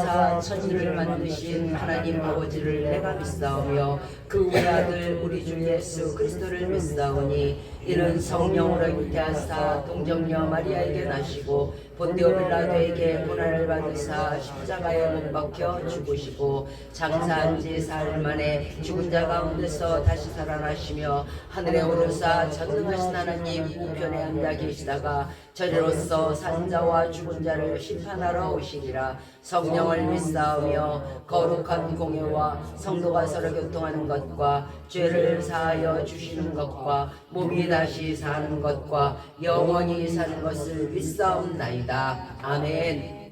하사 천지를 만드신 하나님 아버지를 내가 믿사오며 그 외아들 우리 주 예수 그리스도를 믿사오니 이는 성령으로 잉태하사 동정녀 마리아에게 나시고 본디오 빌라도에게 고난을 받으사 십자가에 못 박혀 죽으시고 장사한 지 사흘 만에 죽은 자 가운데서 다시 살아나시며 하늘에 오르사 전능하신 하나님 우편에 앉아 계시다가 저리로서 산 자와 죽은 자를 심판하러 오시리라. 성령을 믿사오며 거룩한 공예와 성도가 서로 교통하는 것과 죄를 사하여 주시는 것과 몸이 다시 사는 것과 영원히 사는 것을 믿사옵나이다. 아멘.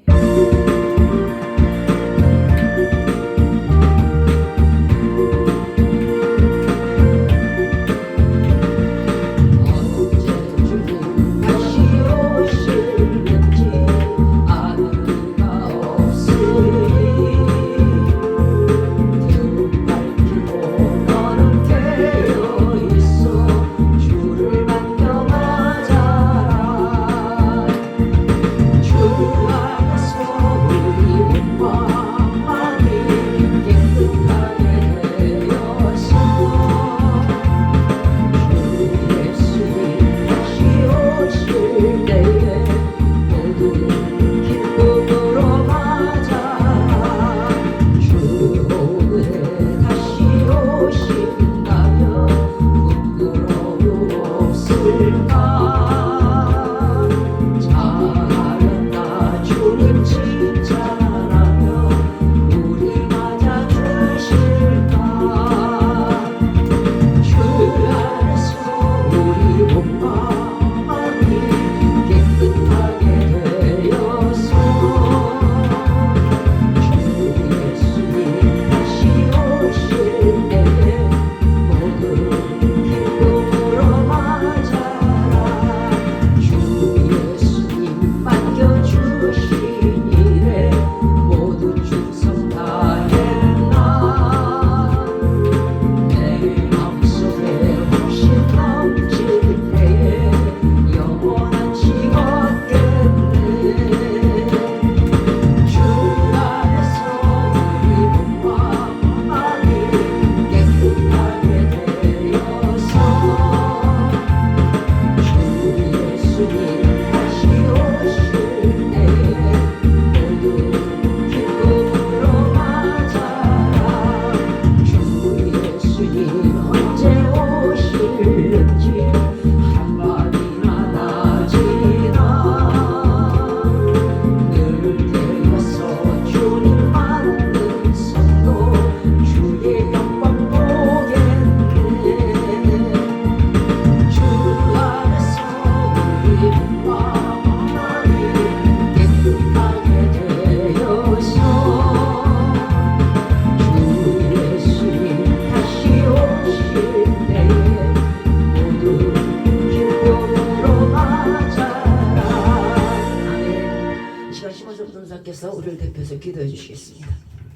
우리를 대표해서 기도해 주시겠습니다.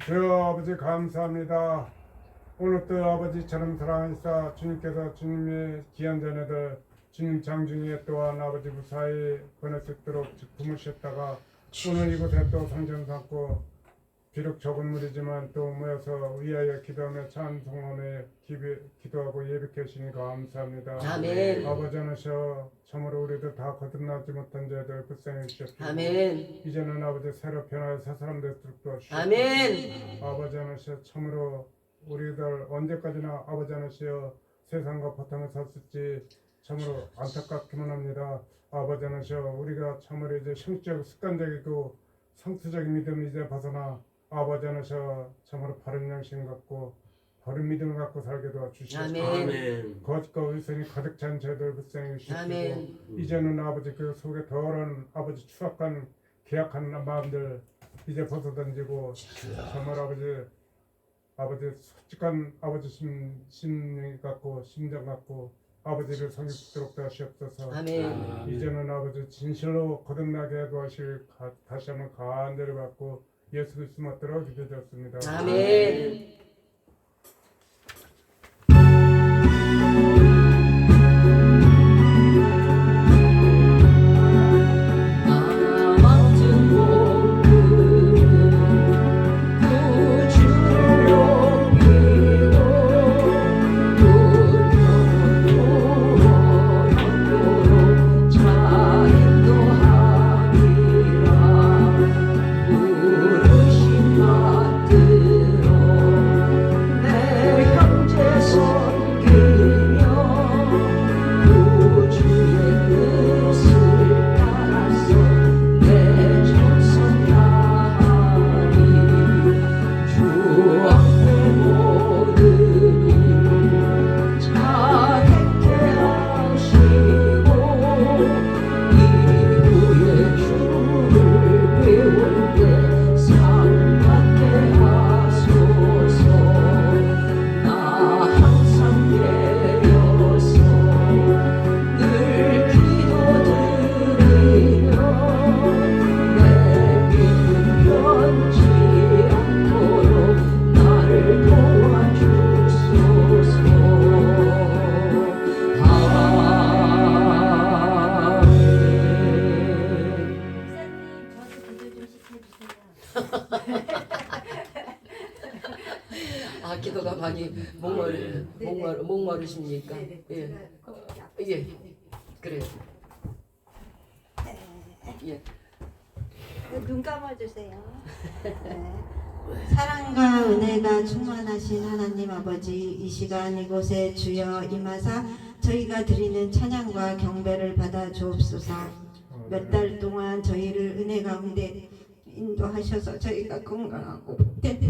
주여 아버지 감사합니다. 오늘도 아버지처럼 사랑하시사 주님께서 주님의 귀한 자녀들 주님 장중에 또한 아버지 무사히 보낼 수 있도록 품으셨다가 오늘 이곳에 또 성전 삼고 비록 적은 무리지만 또 모여서 위하여 기도하며 찬송하며 기도하고 예배케 하시니 감사합니다. 아멘. 아버지 하나셔 참으로 우리도 다 거듭나지 못한 자들 불쌍히 주셨습니다. 아멘. 이제는 아버지 새로 변화해 새 사람 되도록 도와주시옵소서. 아멘. 아버지 하나시여 참으로 우리들 언제까지나 아버지 하나시여 세상과 바탕을 섰을지 참으로 안타깝기만 합니다. 아버지 하나시여 우리가 참으로 이제 형적 습관적이고 상투적인 믿음을 이제 벗어나 아버지 하나시여 참으로 바른 양심 갖고 바른 믿음을 갖고 살게 도와주시옵소서. 아멘. 거짓과 의선이 가득 찬 죄들 불쌍히 주시고 아멘. 이제는 아버지 그 속에 더러운 아버지 추악한 계약하는 마음들 이제 벗어던지고 정말 아버지 솔직한 아버지 심리 갖고 심정 갖고 아버지를 섬기도록 하시옵소서. 아멘. 이제는 아버지 진실로 거듭나게 도와실 다시 한번 간절히 받고 예수 그리스도 받들어 기도드렸습니다. 아멘. 기도가 많이 목마르십니까? 네네. 예. 제가 거기 앞- 예. 그래요. 예. 눈 감아주세요. 네. 사랑과 은혜가 충만하신 하나님 아버지, 이 시간 이곳에 주여 임하사 저희가 드리는 찬양과 경배를 받아 주옵소서. 몇 달 동안 저희를 은혜 가운데 인도하셔서 저희가 건강하고 복된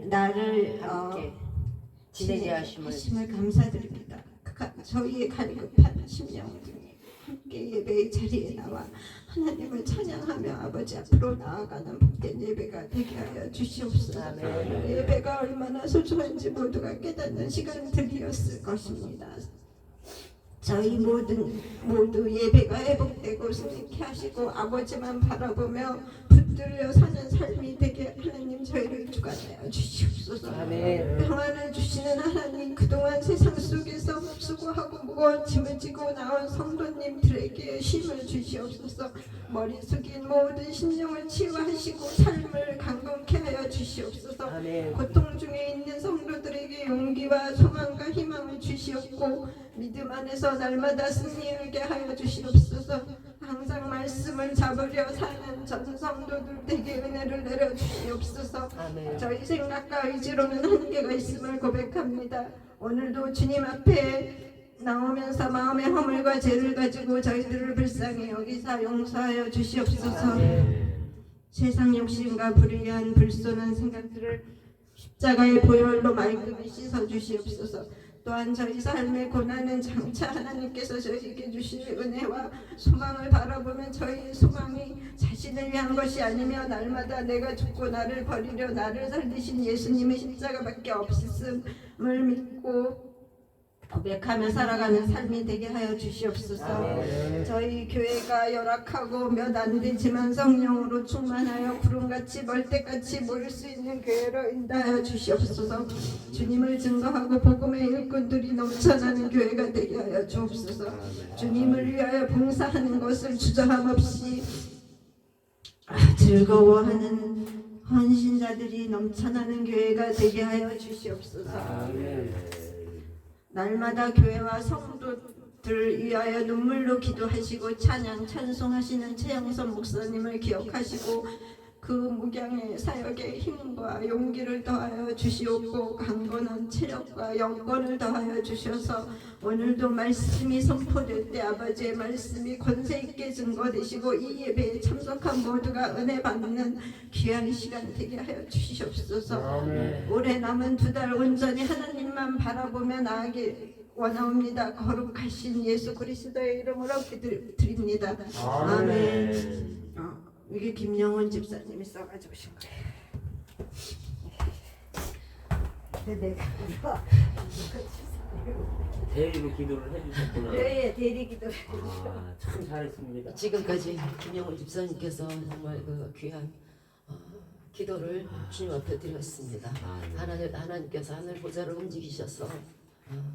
날을 함께 지내게 하심을 감사드립니다. 저희의 갈급한 심령 중에 함께 예배의 자리에 나와 하나님을 찬양하며 아버지 앞으로 나아가는 복된 예배가 되게 하여 주시옵소서. 아멘. 예배가 얼마나 소중한지 모두가 깨닫는 시간들이었을 것입니다. 저희 모두 예배가 회복되고 승리케 하시고 아버지만 바라보며 붙들려 사는 삶이 되게 하나님 저희를 주관하여 주시옵소서. 아멘. 평안을 주시는 하나님, 그동안 세상 속에서 수고하고 무거운 짐을 지고 나온 성도님들에게 힘을 주시옵소서. 머리 숙인 모든 심령을 치유하시고 삶을 강건케 하여 주시옵소서. 아멘. 고통 중에 있는 성도들에게 용기와 소망과 희망을 주시옵고 믿음 안에서 날마다 승리하게 하여 주시옵소서. 항상 말씀을 잡으려 사는 전 성도들에게 은혜를 내려 주시옵소서. 아멘. 저희 생각과 의지로는 한계가 있음을 고백합니다. 오늘도 주님 앞에 나오면서 마음의 허물과 죄를 가지고 저희들을 불쌍히 여기사 용서하여 주시옵소서. 세상 욕심과 불의한 불손한 생각들을 십자가의 보혈로 말끔히 씻어 주시옵소서. 또한 저희 삶의 고난은 장차 하나님께서 저희에게 주실 은혜와 소망을 바라보면 저희의 소망이 자신을 위한 것이 아니며 날마다 내가 죽고 나를 버리려 나를 살리신 예수님의 십자가밖에 없음을 믿고 고백하며 살아가는 삶이 되게 하여 주시옵소서. 저희 교회가 열악하고 몇 안 되지만 성령으로 충만하여 구름같이 멀때같이 모일 수 있는 교회로 인도하여 주시옵소서. 주님을 증거하고 복음의 일꾼들이 넘쳐나는 교회가 되게 하여 주옵소서. 주님을 위하여 봉사하는 것을 주저함 없이 즐거워하는 헌신자들이 넘쳐나는 교회가 되게 하여 주시옵소서. 날마다 교회와 성도들 위하여 눈물로 기도하시고 찬양 찬송하시는 최영선 목사님을 기억하시고 그 묵양의 사역에 힘과 용기를 더하여 주시옵고 강건한 체력과 영권을 더하여 주셔서 오늘도 말씀이 선포될 때 아버지의 말씀이 권세 있게 증거되시고 이 예배에 참석한 모두가 은혜 받는 귀한 시간 되게 하여 주시옵소서. 아멘. 올해 남은 2달 온전히 하나님만 바라보며 나아가길 원하옵니다. 거룩하신 예수 그리스도의 이름으로 기도드립니다. 아멘. 이게 김영원 집사님이 써가지고 오신 거예요. 내가 대리로 기도를 해주셨구나. 네, 대리기도. 참 잘했습니다. 지금까지 김영훈 집사님께서 정말 그 귀한 기도를 주님 앞에 드렸습니다. 하나님께서 하늘 보좌를 움직이셔서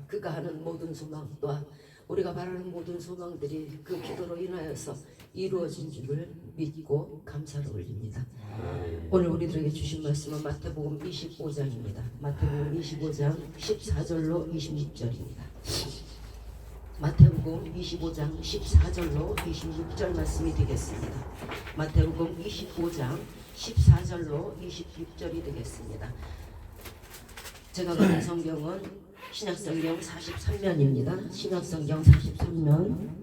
그가 하는 모든 소망 또한 우리가 바라는 모든 소망들이 그 기도로 인하여서 이루어진 줄을 믿고 감사를 올립니다. 오늘 우리들에게 주신 말씀은 마태복음 25장입니다. 마태복음 25장 14절로 26절입니다. 마태복음 25장 14절로 26절 말씀이 되겠습니다. 마태복음 25장 14절로 26절이 되겠습니다. 제가 가진 성경은 신약성경 43면입니다. 신약성경 43면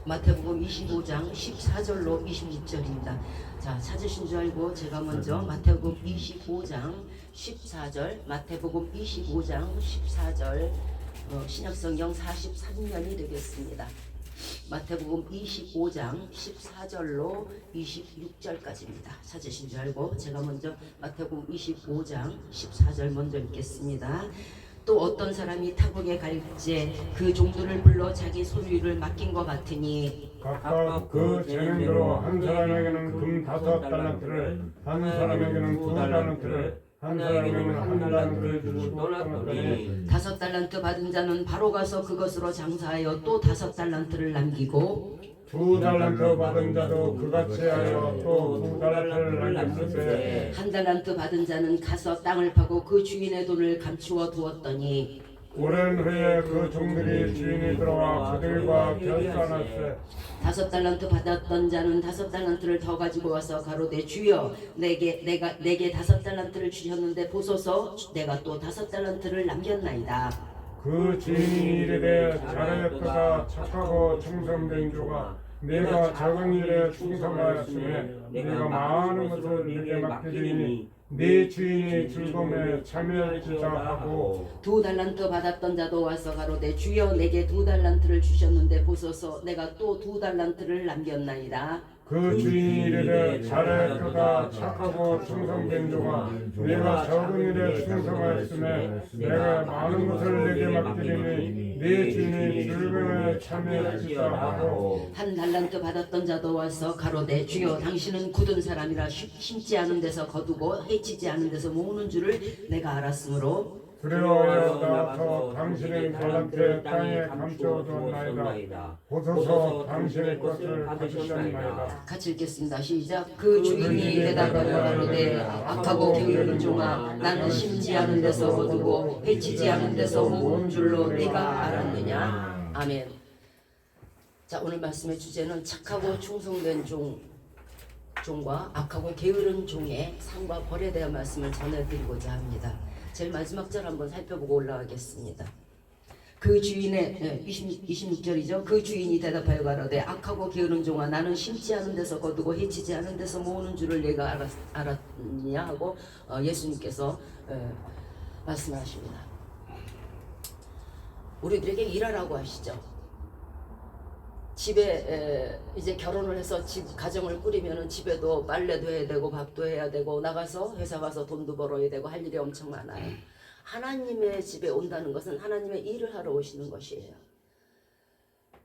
마태복음 25장 14절로 26절입니다. 자, 찾으신 줄 알고 제가 먼저 마태복음 25장 14절 마태복음 25장 14절 신약성경 43면이 되겠습니다. 마태복음 25장 14절로 26절까지입니다. 찾으신 줄 알고 제가 먼저 마태복음 25장 14절 먼저 읽겠습니다. 또 어떤 사람이 타국에 갈지 그 종들을 불러 자기 소유를 맡긴 것 같으니 각각 그 재능대로 한 사람에게는 금 5달란트를 한 사람에게는 2달란트를 한 사람에게는 1달란트를 주고 떠났더니 5달란트 받은 자는 바로 가서 그것으로 장사하여 또 5달란트를 남기고 두 달란트 받은 자도 그같이 하여 또 두 달란트를 남겼으되 한 달란트 받은 자는 가서 땅을 파고 그 주인의 돈을 감추어 두었더니 오랜 후에 그 종들이 주인이 들어와 그들과 결산할세. 5달란트 받았던 자는 5달란트를 더 가지고 와서 가로되 주여 내게 5달란트를 주셨는데 보소서 내가 또 5달란트를 남겼나이다. 그 주인이 이르되 잘하였도다 착하고 충성된 조가 내가 작은 일에 충성하였으며 내가 많은 것을 내게 맡기리니 네 주인이 즐거움에 참여할지다 하고 2달란트 받았던 자도 와서 가로되 주여 내게 2달란트를 주셨는데 보소서 내가 또 2달란트를 남겼나이다. 그 주인이 이르되 잘하였도다 착하고 충성된 조가 내가 적은 일에 충성하였으며 내가 많은 것을 내게 맡기리니 네 주인이 즐거움에 참여할지다 하고 1달란트 받았던 자도 와서 가로되 주여 당신은 굳은 사람이라 심지 않은 데서 거두고 해치지 않은 데서 모으는 줄을 내가 알았으므로 두려워하여 나와서 당신의 달란트에 땅에 감춰두었나이다. 보소서 당신의 것을 받으셨나이다. 같이 읽겠습니다. 시작. 그 주인이 대답하여 가로되 악하고 게으른 종아 나는 심지 않은 데서 거두고 해치지 않은 데서 모은 줄로 네가 알았느냐. 아멘. 자, 오늘 말씀의 주제는 착하고 충성된 종과 악하고 게으른 종의 상과 벌에 대한 말씀을 전해드리고자 합니다. 제일 마지막 절 한번 살펴보고 올라가겠습니다. 그 주인의 26절이죠. 그 주인이 대답하여 가로되 악하고 게으른 종아 나는 심지 않은 데서 거두고 해치지 않은 데서 모으는 줄을 내가 알았느냐 하고 예수님께서 말씀하십니다. 우리들에게 일하라고 하시죠. 집에 이제 결혼을 해서 가정을 꾸리면은 집에도 빨래도 해야 되고 밥도 해야 되고 나가서 회사 가서 돈도 벌어야 되고 할 일이 엄청 많아요. 하나님의 집에 온다는 것은 하나님의 일을 하러 오시는 것이에요.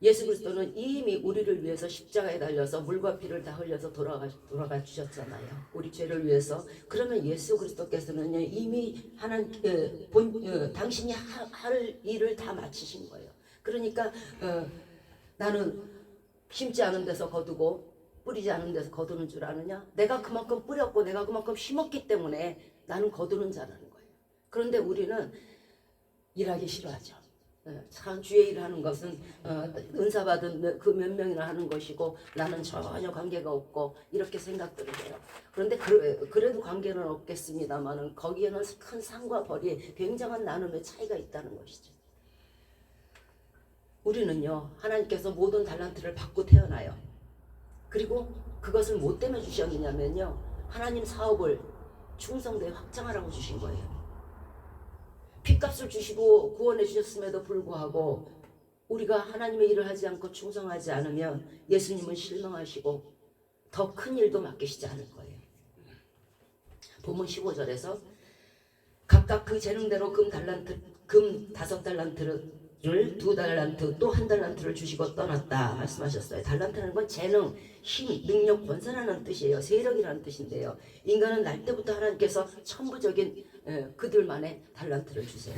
예수 그리스도는 이미 우리를 위해서 십자가에 달려서 물과 피를 다 흘려서 돌아가 주셨잖아요. 우리 죄를 위해서. 그러면 예수 그리스도께서는 이미 당신이 할 일을 다 마치신 거예요. 그러니까 나는 심지 않은 데서 거두고 뿌리지 않은 데서 거두는 줄 아느냐? 내가 그만큼 뿌렸고 내가 그만큼 심었기 때문에 나는 거두는 자라는 거예요. 그런데 우리는 일하기 싫어하죠. 참 주의 일을 하는 것은 은사 받은 그 몇 명이나 하는 것이고 나는 전혀 관계가 없고 이렇게 생각들을 해요. 그런데 그래도 관계는 없겠습니다만은 거기에는 큰 상과 벌이 굉장한 나눔의 차이가 있다는 것이죠. 우리는요 하나님께서 모든 달란트를 받고 태어나요. 그리고 그것을 뭐 때문에 주셨느냐면요 하나님 사업을 충성되게 확장하라고 주신 거예요. 핏값을 주시고 구원해 주셨음에도 불구하고 우리가 하나님의 일을 하지 않고 충성하지 않으면 예수님은 실망하시고 더 큰 일도 맡기시지 않을 거예요. 본문 15절에서 각각 그 재능대로 금 5달란트를 2달란트 또 1달란트를 주시고 떠났다 말씀하셨어요. 달란트라는 건 재능, 힘, 능력, 권세라는 뜻이에요. 세력이라는 뜻인데요. 인간은 날 때부터 하나님께서 천부적인 그들만의 달란트를 주세요.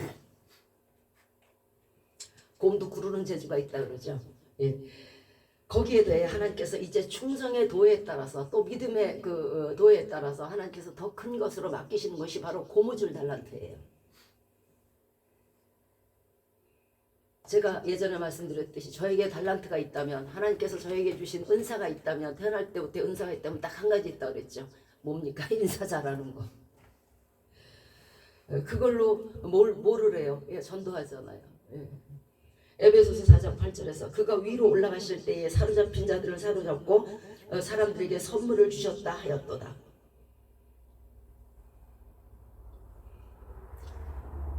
곰도 구르는 재주가 있다 그러죠. 예. 거기에 대해 하나님께서 이제 충성의 도에 따라서 또 믿음의 그 도에 따라서 하나님께서 더 큰 것으로 맡기시는 것이 바로 고무줄 달란트예요. 제가 예전에 말씀드렸듯이 저에게 달란트가 있다면 하나님께서 저에게 주신 은사가 있다면 태어날 때부터 은사가 있다면 딱 한 가지 있다고 그랬죠. 뭡니까? 인사 잘하는 거. 그걸로 뭐를 해요? 예, 전도하잖아요. 예. 에베소서 4장 8절에서 그가 위로 올라가실 때에 사로잡힌 자들을 사로잡고 사람들에게 선물을 주셨다 하였도다.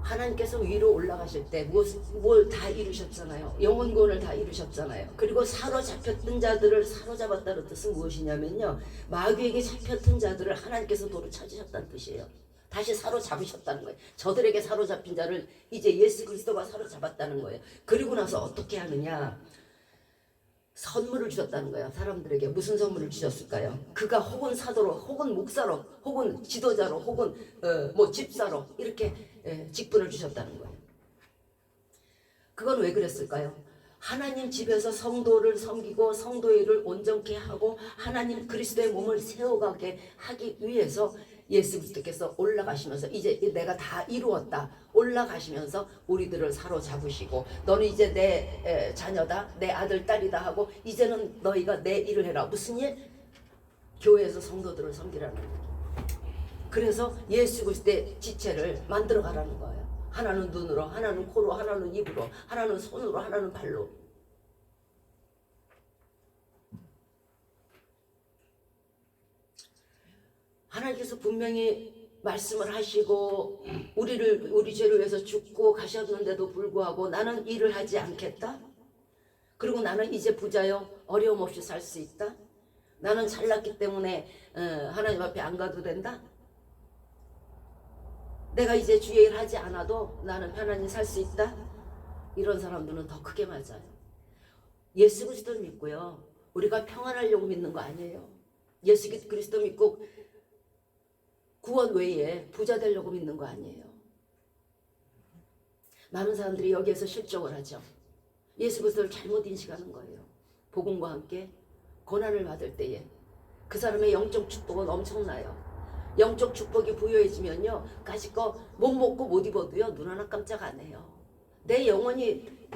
하나님께서 위로 올라가실 때 뭘 다 이루셨잖아요. 영혼구원을 다 이루셨잖아요. 그리고 사로잡혔던 자들을 사로잡았다는 뜻은 무엇이냐면요. 마귀에게 잡혔던 자들을 하나님께서 도로 찾으셨다는 뜻이에요. 다시 사로잡으셨다는 거예요. 저들에게 사로잡힌 자를 이제 예수 그리스도가 사로잡았다는 거예요. 그리고 나서 어떻게 하느냐. 선물을 주셨다는 거예요. 사람들에게 무슨 선물을 주셨을까요? 그가 혹은 사도로 혹은 목사로 혹은 지도자로 혹은 집사로 이렇게 직분을 주셨다는 거예요. 그건 왜 그랬을까요? 하나님 집에서 성도를 섬기고 성도의 일을 온전케 하고 하나님 그리스도의 몸을 세워가게 하기 위해서 예수 그리스도께서 올라가시면서 이제 내가 다 이루었다 올라가시면서 우리들을 사로잡으시고 너는 이제 내 자녀다 내 아들 딸이다 하고 이제는 너희가 내 일을 해라. 무슨 일? 교회에서 성도들을 섬기라는 거예요. 그래서 예수 그리스도의 지체를 만들어 가라는 거예요. 하나는 눈으로, 하나는 코로, 하나는 입으로, 하나는 손으로, 하나는 발로. 하나님께서 분명히 말씀을 하시고 우리 죄를 위해서 죽고 가셨는데도 불구하고 나는 일을 하지 않겠다. 그리고 나는 이제 부자요 어려움 없이 살 수 있다. 나는 잘났기 때문에 하나님 앞에 안 가도 된다. 내가 이제 주의 일 하지 않아도 나는 편안히 살 수 있다. 이런 사람들은 더 크게 맞아요. 예수 그리스도를 믿고요. 우리가 평안하려고 믿는 거 아니에요. 예수 그리스도 믿고 구원 외에 부자 되려고 믿는 거 아니에요. 많은 사람들이 여기에서 실족을 하죠. 예수 그리스도를 잘못 인식하는 거예요. 복음과 함께 고난을 받을 때에 그 사람의 영적 축복은 엄청나요. 영적 축복이 부여해지면요 까짓거 못 먹고 못 입어도요 눈 하나 깜짝 안 해요. 내 영혼이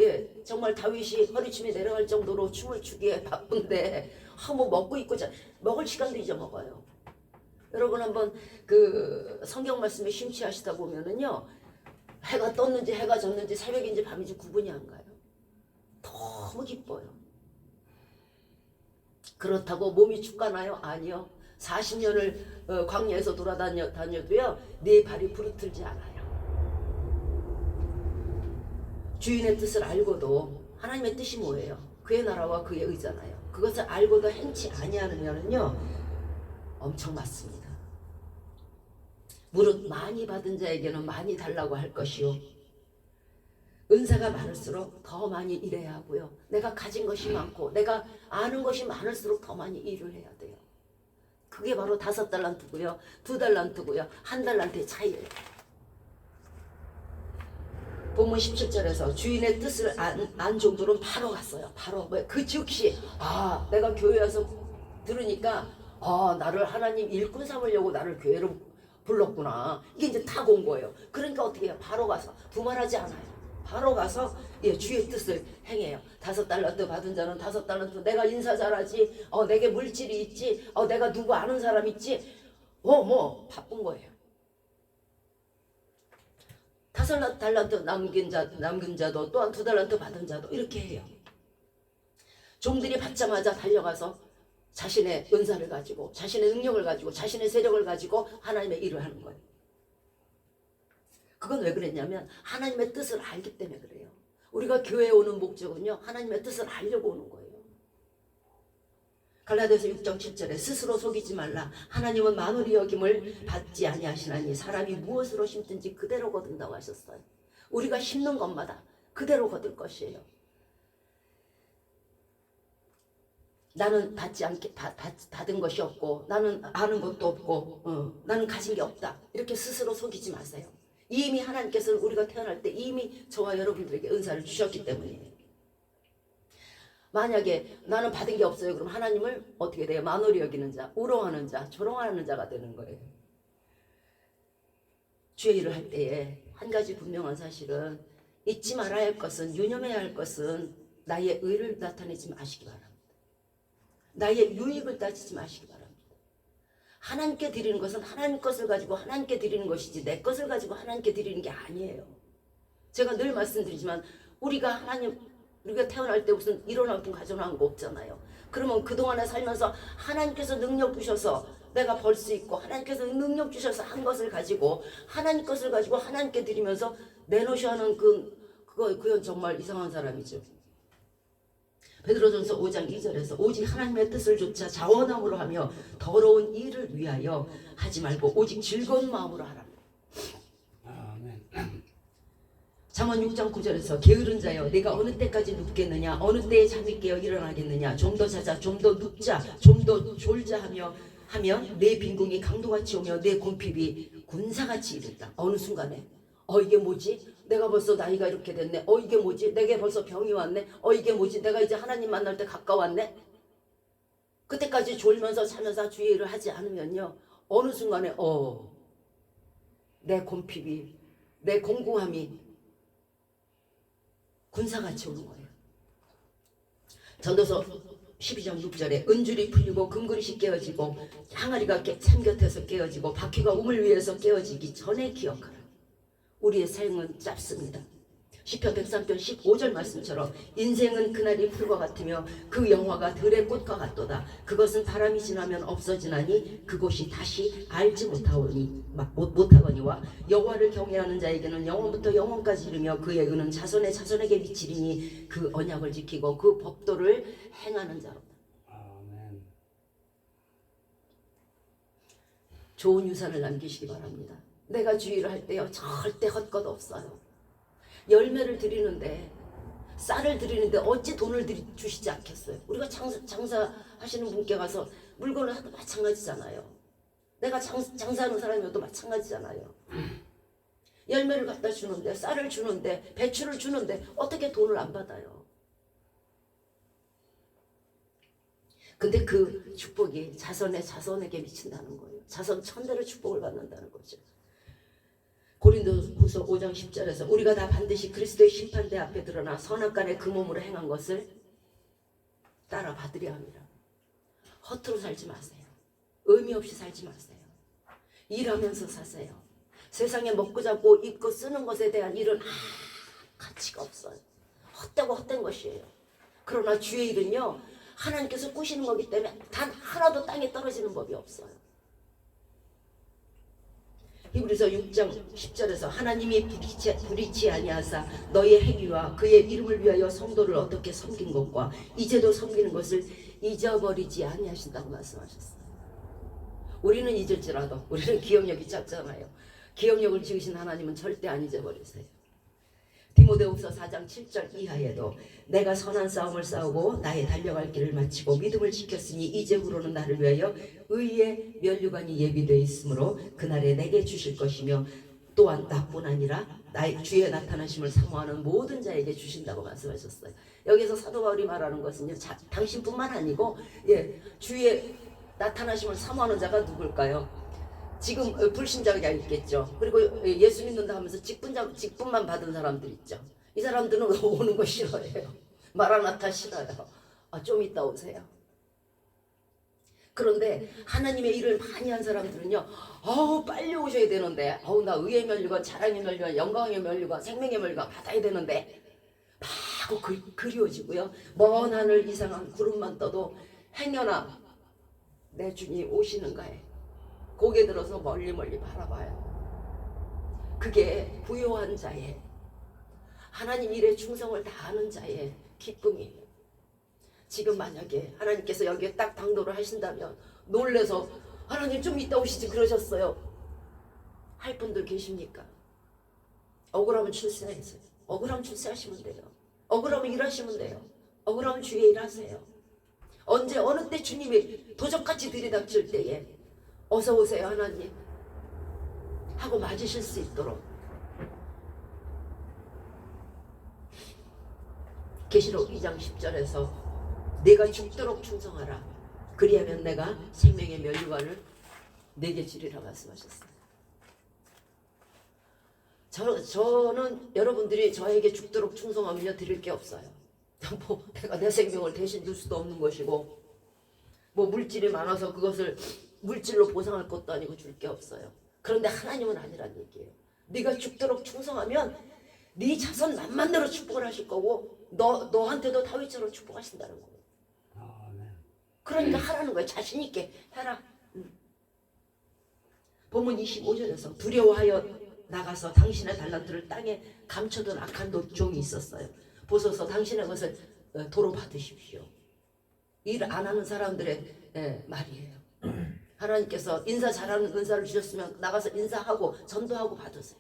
정말 다윗이 허리춤이 내려갈 정도로 춤을 추기에 바쁜데 뭐 먹고 입고 먹을 시간도 잊어먹어요. 여러분 한번 그 성경 말씀에 심취하시다 보면은요 해가 떴는지 해가 졌는지 새벽인지 밤인지 구분이 안 가요. 너무 기뻐요. 그렇다고 몸이 축가나요? 아니요. 40년을 광야에서 돌아다녀도요 네 발이 부르틀지 않아요. 주인의 뜻을 알고도 하나님의 뜻이 뭐예요? 그의 나라와 그의 의잖아요. 그것을 알고도 행치 아니하느냐는요 엄청 맞습니다. 무릇 많이 받은 자에게는 많이 달라고 할 것이요 은사가 많을수록 더 많이 일해야 하고요. 내가 가진 것이 많고 내가 아는 것이 많을수록 더 많이 일을 해야 돼요. 그게 바로 5달란트고요. 2달란트고요. 1달란트의 차이예요. 본문 17절에서 주인의 뜻을 안 정도는 바로 갔어요. 바로 그 즉시 내가 교회 와서 들으니까 나를 하나님 일꾼 삼으려고 나를 교회로 불렀구나. 이게 이제 다 온 거예요. 그러니까 어떻게 해요? 바로 가서 두말하지 않아요. 바로 가서 주의 뜻을 행해요. 5달란트 받은 자는 5달란트. 내가 인사 잘하지. 내게 물질이 있지. 내가 누구 아는 사람 있지. 바쁜 거예요. 5달란트 남긴 자도 또한 2달란트 받은 자도 이렇게 해요. 종들이 받자마자 달려가서 자신의 은사를 가지고 자신의 능력을 가지고 자신의 세력을 가지고 하나님의 일을 하는 거예요. 그건 왜 그랬냐면 하나님의 뜻을 알기 때문에 그래요. 우리가 교회에 오는 목적은요 하나님의 뜻을 알려고 오는 거예요. 갈라디아서 6장 7절에 스스로 속이지 말라. 하나님은 만홀히 여김을 받지 아니하시나니 사람이 무엇으로 심든지 그대로 거둔다고 하셨어요. 우리가 심는 것마다 그대로 거둘 것이에요. 나는 받은 것이 없고 나는 아는 것도 없고 나는 가진 게 없다. 이렇게 스스로 속이지 마세요. 이미 하나님께서 우리가 태어날 때 이미 저와 여러분들에게 은사를 주셨기 때문이에요. 만약에 나는 받은 게 없어요. 그럼 하나님을 어떻게 돼요? 만홀히 여기는 자, 우롱하는 자, 조롱하는 자가 되는 거예요. 주의 일을 할 때에 한 가지 분명한 사실은 잊지 말아야 할 것은 유념해야 할 것은 나의 의를 나타내지 마시기 바랍니다. 나의 유익을 따지지 마시기 바랍니다. 하나님께 드리는 것은 하나님 것을 가지고 하나님께 드리는 것이지 내 것을 가지고 하나님께 드리는 게 아니에요. 제가 늘 말씀드리지만 우리가 태어날 때 무슨 일어난 분 가져난 거 없잖아요. 그러면 그동안에 살면서 하나님께서 능력 주셔서 내가 벌 수 있고 하나님께서 능력 주셔서 한 것을 가지고 하나님 것을 가지고 하나님께 드리면서 내놓으셔는 그건 정말 이상한 사람이죠. 베드로전서 5장 2절에서 오직 하나님의 뜻을 조차 자원함으로 하며 더러운 일을 위하여 하지 말고 오직 즐거운 마음으로 하랍니다. 잠언 6장 9절에서 게으른 자여 내가 어느 때까지 눕겠느냐 어느 때에 잠이 깨어 일어나겠느냐 좀 더 자자 좀 더 눕자 좀 더 졸자 하면 내 빈궁이 강도같이 오며 내 곰핍이 군사같이 이른다. 어느 순간에 이게 뭐지? 내가 벌써 나이가 이렇게 됐네. 이게 뭐지? 내게 벌써 병이 왔네. 이게 뭐지? 내가 이제 하나님 만날 때 가까웠네. 그때까지 졸면서 자면서 주의 일을 하지 않으면요, 어느 순간에 내 곰핍이, 내 공고함이 군사같이 오는 거예요. 전도서 12장 6절에 은줄이 풀리고 금그릇이 깨어지고 항아리가 샘 곁에서 깨어지고 바퀴가 우물 위에서 깨어지기 전에 기억하라. 우리의 생은 짧습니다. 시편 103편 15절 말씀처럼 인생은 그날이 풀과 같으며 그 영화가 들의 꽃과 같도다. 그것은 바람이 지나면 없어지나니 그곳이 다시 알지 못하거니와 여호와를 경외하는 자에게는 영원부터 영원까지 이르며 그의 의는 자손의 자손에게 미치리니 그 언약을 지키고 그 법도를 행하는 자로다. 아멘. 좋은 유산을 남기시기 바랍니다. 내가 주의를 할 때요, 절대 헛것 없어요. 열매를 드리는데, 쌀을 드리는데 어찌 돈을 주시지 않겠어요? 우리가 장사하시는 분께 가서 물건을 사도 마찬가지잖아요. 내가 장사하는 사람이어도 마찬가지잖아요. 열매를 갖다 주는데, 쌀을 주는데, 배추를 주는데 어떻게 돈을 안 받아요? 근데 그 축복이 자손에게 미친다는 거예요. 자손 천대를 축복을 받는다는 거죠. 고린도후서 5장 10절에서 우리가 다 반드시 그리스도의 심판대 앞에 드러나 선악간에 그 몸으로 행한 것을 따라 받으려 합니다. 허투루 살지 마세요. 의미 없이 살지 마세요. 일하면서 사세요. 세상에 먹고 자고 입고 쓰는 것에 대한 일은 가치가 없어요. 헛되고 헛된 것이에요. 그러나 주의 일은요, 하나님께서 꾸시는 거기 때문에 단 하나도 땅에 떨어지는 법이 없어요. 히브리서 6장 10절에서 하나님이 불의치 아니하사 너희의 행위와 그의 이름을 위하여 성도를 어떻게 섬긴 것과 이제도 섬기는 것을 잊어버리지 아니하신다고 말씀하셨어요. 우리는 잊을지라도 우리는 기억력이 짧잖아요. 기억력을 지으신 하나님은 절대 안 잊어버리세요. 디모데후서 4장 7절 이하에도 내가 선한 싸움을 싸우고 나의 달려갈 길을 마치고 믿음을 지켰으니 이제후로는 나를 위하여 의의 면류관이 예비되어 있으므로 그날에 내게 주실 것이며 또한 나뿐 아니라 나의 주의 나타나심을 사모하는 모든 자에게 주신다고 말씀하셨어요. 여기서 사도 바울이 말하는 것은요, 당신뿐만 아니고 주의 나타나심을 사모하는 자가 누굴까요? 지금 불신자가 있겠죠. 그리고 예수 믿는다 하면서 직분만 받은 사람들 있죠. 이 사람들은 오는 거 싫어해요. 마라나타 싫어요. 좀 이따 오세요. 그런데 하나님의 일을 많이 한 사람들은요, 빨리 오셔야 되는데, 나 의의 면류관, 자랑의 면류관, 영광의 면류관, 생명의 면류관 받아야 되는데, 하고 그리워지고요. 먼 하늘 이상한 구름만 떠도 행여나 내 주님 오시는가에 고개 들어서 멀리 바라봐요. 그게 부요한 자의, 하나님 일에 충성을 다하는 자의 기쁨이에요. 지금 만약에 하나님께서 여기에 딱 당도를 하신다면 놀래서 하나님 좀 이따 오시지 그러셨어요 할 분들 계십니까? 억울하면 출세하세요. 억울하면 출세하시면 돼요. 억울하면 일하시면 돼요. 억울하면 주의 일하세요. 언제 어느 때 주님이 도적같이 들이닥칠 때에 어서 오세요 하나님 하고 맞으실 수 있도록. 계시록 2장 10절에서 내가 죽도록 충성하라. 그리하면 내가 생명의 면류관을 내게 주리라 말씀하셨어요. 저는 여러분들이 저에게 죽도록 충성하면요 드릴 게 없어요. 내가 내 생명을 대신 줄 수도 없는 것이고, 물질이 많아서 그것을 물질로 보상할 것도 아니고 줄 게 없어요. 그런데 하나님은 아니란 얘기예요. 네가 죽도록 충성하면 네 자손 만만대로 축복을 하실 거고 너한테도 다윗처럼 축복하신다는 거예요. 그러니까 하라는 거예요. 자신 있게 해라. 본문 25절에서 두려워하여 나가서 당신의 달란트를 땅에 감춰둔 악한 종이 있었어요. 보소서 당신의 것을 도로 받으십시오. 일 안 하는 사람들의 말이에요. 하나님께서 인사 잘하는 은사를 주셨으면 나가서 인사하고 전도하고 받으세요.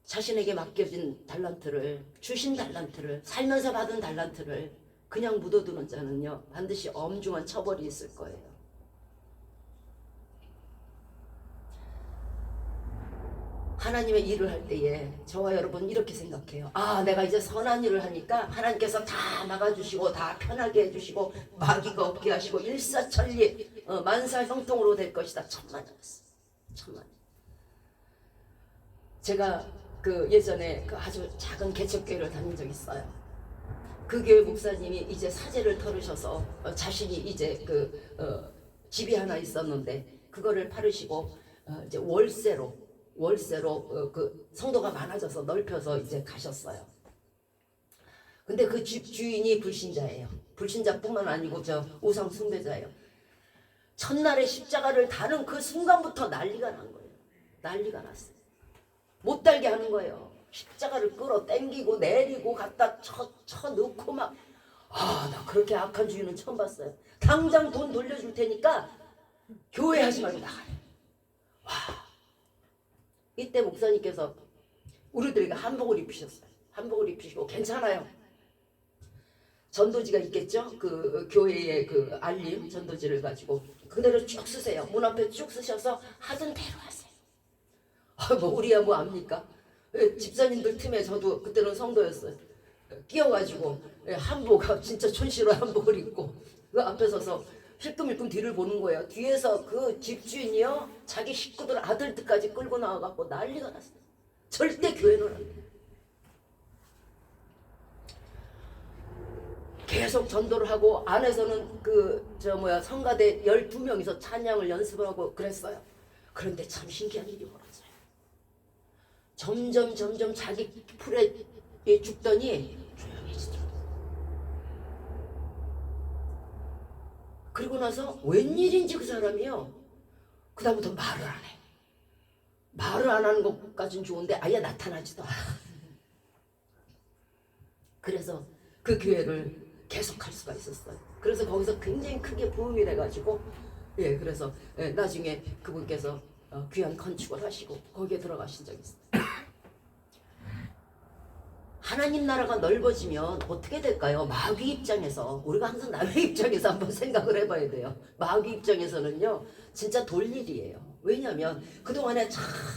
자신에게 맡겨진 달란트를, 주신 달란트를, 살면서 받은 달란트를 그냥 묻어두는 자는요 반드시 엄중한 처벌이 있을 거예요. 하나님의 일을 할 때에 저와 여러분 이렇게 생각해요. 아, 내가 이제 선한 일을 하니까 하나님께서 다 막아주시고 다 편하게 해주시고 마귀가 없게 하시고 일사천리 만사형통으로 될 것이다. 천만이었어요. 천만. 제가 그 예전에 그 아주 작은 개척교회를 다닌 적이 있어요. 그 교회 목사님이 이제 사재를 털으셔서 자신이 이제 집이 하나 있었는데 그거를 팔으시고 이제 월세로 그 성도가 많아져서 넓혀서 이제 가셨어요. 근데 그 집 주인이 불신자예요. 불신자뿐만 아니고 저 우상 숭배자예요. 첫날에 십자가를 다는 그 순간부터 난리가 난 거예요. 난리가 났어요. 못 달게 하는 거예요. 십자가를 끌어 당기고 내리고 갖다 쳐 넣고 막, 나 그렇게 악한 주인은 처음 봤어요. 당장 돈 돌려줄 테니까 교회 하지 말고 나가래. 와, 이때 목사님께서 우리들에게 한복을 입히셨어요. 한복을 입히시고 괜찮아요. 전도지가 있겠죠? 그 교회의 그 알림 전도지를 가지고 그대로 쭉 쓰세요. 문 앞에 쭉 쓰셔서 하던 대로 하세요. 뭐 우리야 뭐 압니까? 집사님들 틈에 저도 그때는 성도였어요. 끼어가지고 한복 진짜 촌시로 한복을 입고 그 앞에 서서 힐끔힐끔 뒤를 보는 거예요. 뒤에서 그 집주인이요 자기 식구들 아들들까지 끌고 나와갖고 난리가 났어요. 절대 교회는 안 돼요. 계속 전도를 하고 안에서는 성가대 12명이서 찬양을 연습하고 그랬어요. 그런데 참 신기한 일이 벌어져요. 점점 자기 풀에 죽더니 조용해지더라고요. 그리고 나서 웬일인지 그 사람이요 그다음부터 말을 안 해. 말을 안 하는 것까지는 좋은데 아예 나타나지도 않아. 그래서 그 교회를 계속할 수가 있었어요. 그래서 거기서 굉장히 크게 부흥이 돼가지고 그래서 나중에 그분께서 귀한 건축을 하시고 거기에 들어가신 적이 있어요. 하나님 나라가 넓어지면 어떻게 될까요? 마귀 입장에서 우리가 항상 남의 입장에서 한번 생각을 해봐야 돼요. 마귀 입장에서는요 진짜 돌일이에요. 왜냐하면 그동안에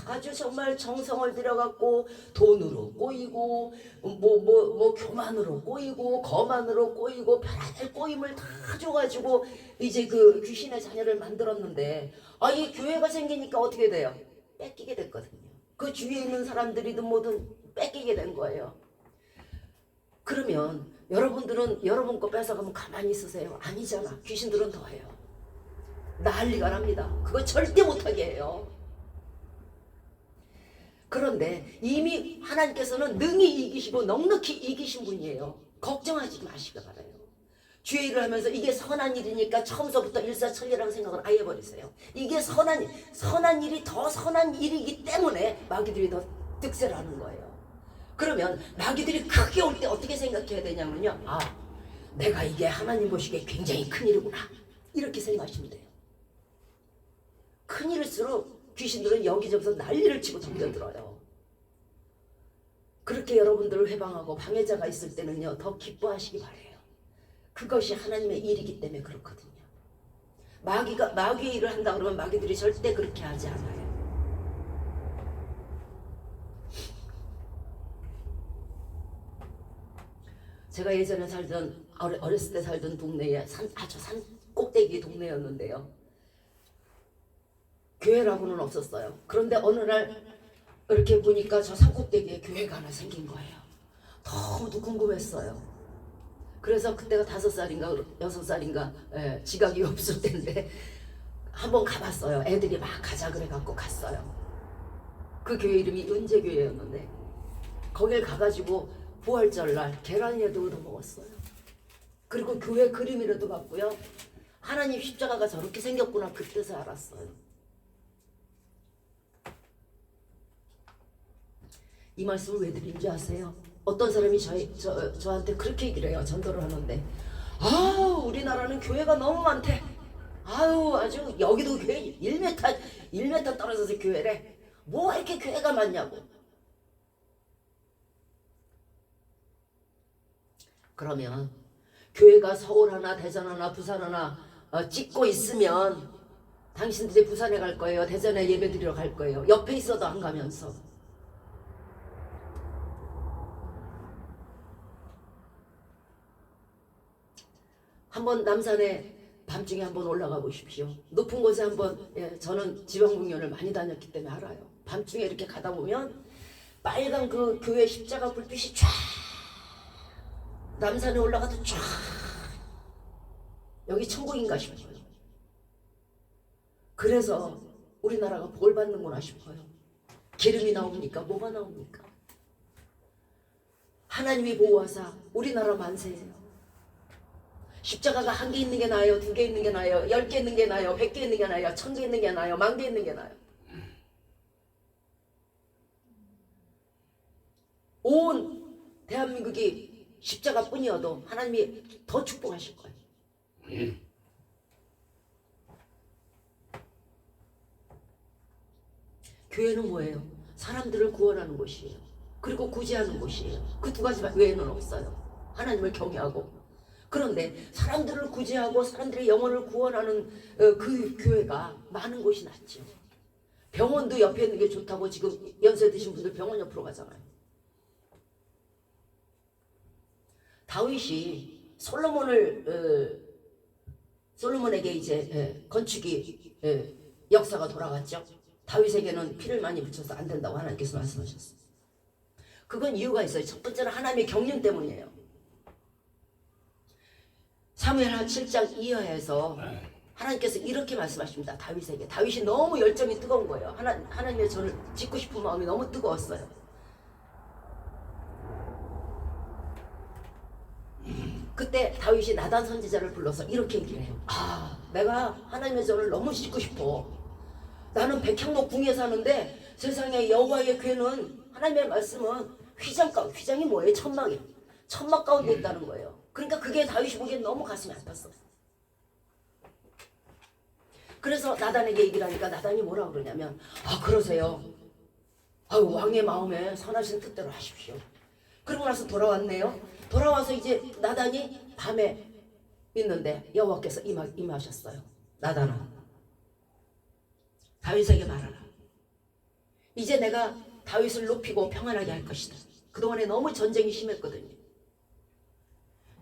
아주 정말 정성을 들여갖고 돈으로 꼬이고 뭐 교만으로 꼬이고 거만으로 꼬이고 별하들 꼬임을 다 줘가지고 이제 그 귀신의 자녀를 만들었는데 이 교회가 생기니까 어떻게 돼요? 뺏기게 됐거든요. 그 주위에 있는 사람들이든 뭐든 뺏기게 된 거예요. 그러면 여러분들은 여러분 거 뺏어가면 가만히 있으세요? 아니잖아. 귀신들은 더해요. 난리가 납니다. 그거 절대 못하게 해요. 그런데 이미 하나님께서는 능히 이기시고 넉넉히 이기신 분이에요. 걱정하지 마시기 바라요. 주의 일을 하면서 이게 선한 일이니까 처음서부터 일사천리라는 생각을 아예 버리세요. 이게 선한 일이 더 선한 일이기 때문에 마귀들이 더 득세를 하는 거예요. 그러면 마귀들이 크게 올 때 어떻게 생각해야 되냐면요. 내가 이게 하나님 보시기에 굉장히 큰 일이구나. 이렇게 생각하시면 돼요. 큰 일일수록 귀신들은 여기저기서 난리를 치고 덤벼들어요. 그렇게 여러분들을 회방하고 방해자가 있을 때는요 더 기뻐하시기 바래요. 그것이 하나님의 일이기 때문에 그렇거든요. 마귀의 일을 한다 그러면 마귀들이 절대 그렇게 하지 않아요. 제가 예전에 어렸을 때 살던 동네에 아주 산 꼭대기 동네였는데요. 교회라고는 없었어요. 그런데 어느 날 이렇게 보니까 저 산꼭대기에 교회가 하나 생긴 거예요. 너무도 궁금했어요. 그래서 그때가 5살인가 6살인가 지각이 없을 때인데 한번 가봤어요. 애들이 막 가자 그래갖고 갔어요. 그 교회 이름이 은재교회였는데 거길 가가지고 부활절날 계란이라도 얻어 먹었어요. 그리고 교회 그림이라도 봤고요. 하나님 십자가가 저렇게 생겼구나 그때서 알았어요. 이 말씀을 왜 드린 줄 아세요? 어떤 사람이 저한테 그렇게 얘기를 해요. 전도를 하는데 우리나라는 교회가 너무 많대. 아주 여기도 교회 1m 떨어져서 교회래. 뭐 이렇게 교회가 많냐고. 그러면 교회가 서울 하나 대전 하나 부산 하나 찍고 있으면 당신들이 부산에 갈 거예요. 대전에 예배 드리러 갈 거예요. 옆에 있어도 안 가면서. 한번 남산에 밤중에 한번 올라가 보십시오. 높은 곳에 한번, 저는 지방공연을 많이 다녔기 때문에 알아요. 밤중에 이렇게 가다 보면 빨간 그 교회 십자가 불빛이 쫙 남산에 올라가도 쫙 여기 천국인가 싶어요. 그래서 우리나라가 복 받는구나 싶어요. 기름이 나옵니까? 뭐가 나옵니까? 하나님이 보호하사 우리나라 만세예요. 십자가가 한 개 있는 게 나아요? 두 개 있는 게 나아요? 10개 있는 게 나아요? 100개 있는 게 나아요? 1000개 있는 게 나아요? 10,000개 있는 게 나아요? 온 대한민국이 십자가뿐이어도 하나님이 더 축복하실 거예요. 교회는 뭐예요? 사람들을 구원하는 곳이에요. 그리고 구제하는 곳이에요. 그 두 가지 외에는 없어요. 하나님을 경외하고. 그런데 사람들을 구제하고 사람들의 영혼을 구원하는 그 교회가 많은 곳이 낫죠. 병원도 옆에 있는 게 좋다고 지금 연세 드신 분들 병원 옆으로 가잖아요. 다윗이 솔로몬에게 이제 건축이 역사가 돌아갔죠. 다윗에게는 피를 많이 묻혀서 안 된다고 하나님께서 말씀하셨어요. 그건 이유가 있어요. 첫 번째는 하나님의 경륜 때문이에요. 사무엘하 7장 2하에서 하나님께서 이렇게 말씀하십니다. 다윗에게. 다윗이 너무 열정이 뜨거운 거예요. 하나님의 저를 짓고 싶은 마음이 너무 뜨거웠어요. 그때 다윗이 나단 선지자를 불러서 이렇게 얘기를 해요. 내가 하나님의 전을 너무 짓고 싶어. 나는 백향목 궁에 사는데 세상에 여호와의 궤는 하나님의 말씀은 휘장이 뭐예요? 천막이에요. 천막 가운데 있다는 거예요. 그러니까 그게 다윗이 보기엔 너무 가슴이 아팠어. 그래서 나단에게 얘기를 하니까 나단이 뭐라고 그러냐면 그러세요. 왕의 마음에 선하신 뜻대로 하십시오. 그러고 나서 돌아왔네요. 돌아와서 이제 나단이 밤에 있는데 여호와께서 임하셨어요. 나단아, 다윗에게 말하라. 이제 내가 다윗을 높이고 평안하게 할 것이다. 그동안에 너무 전쟁이 심했거든요.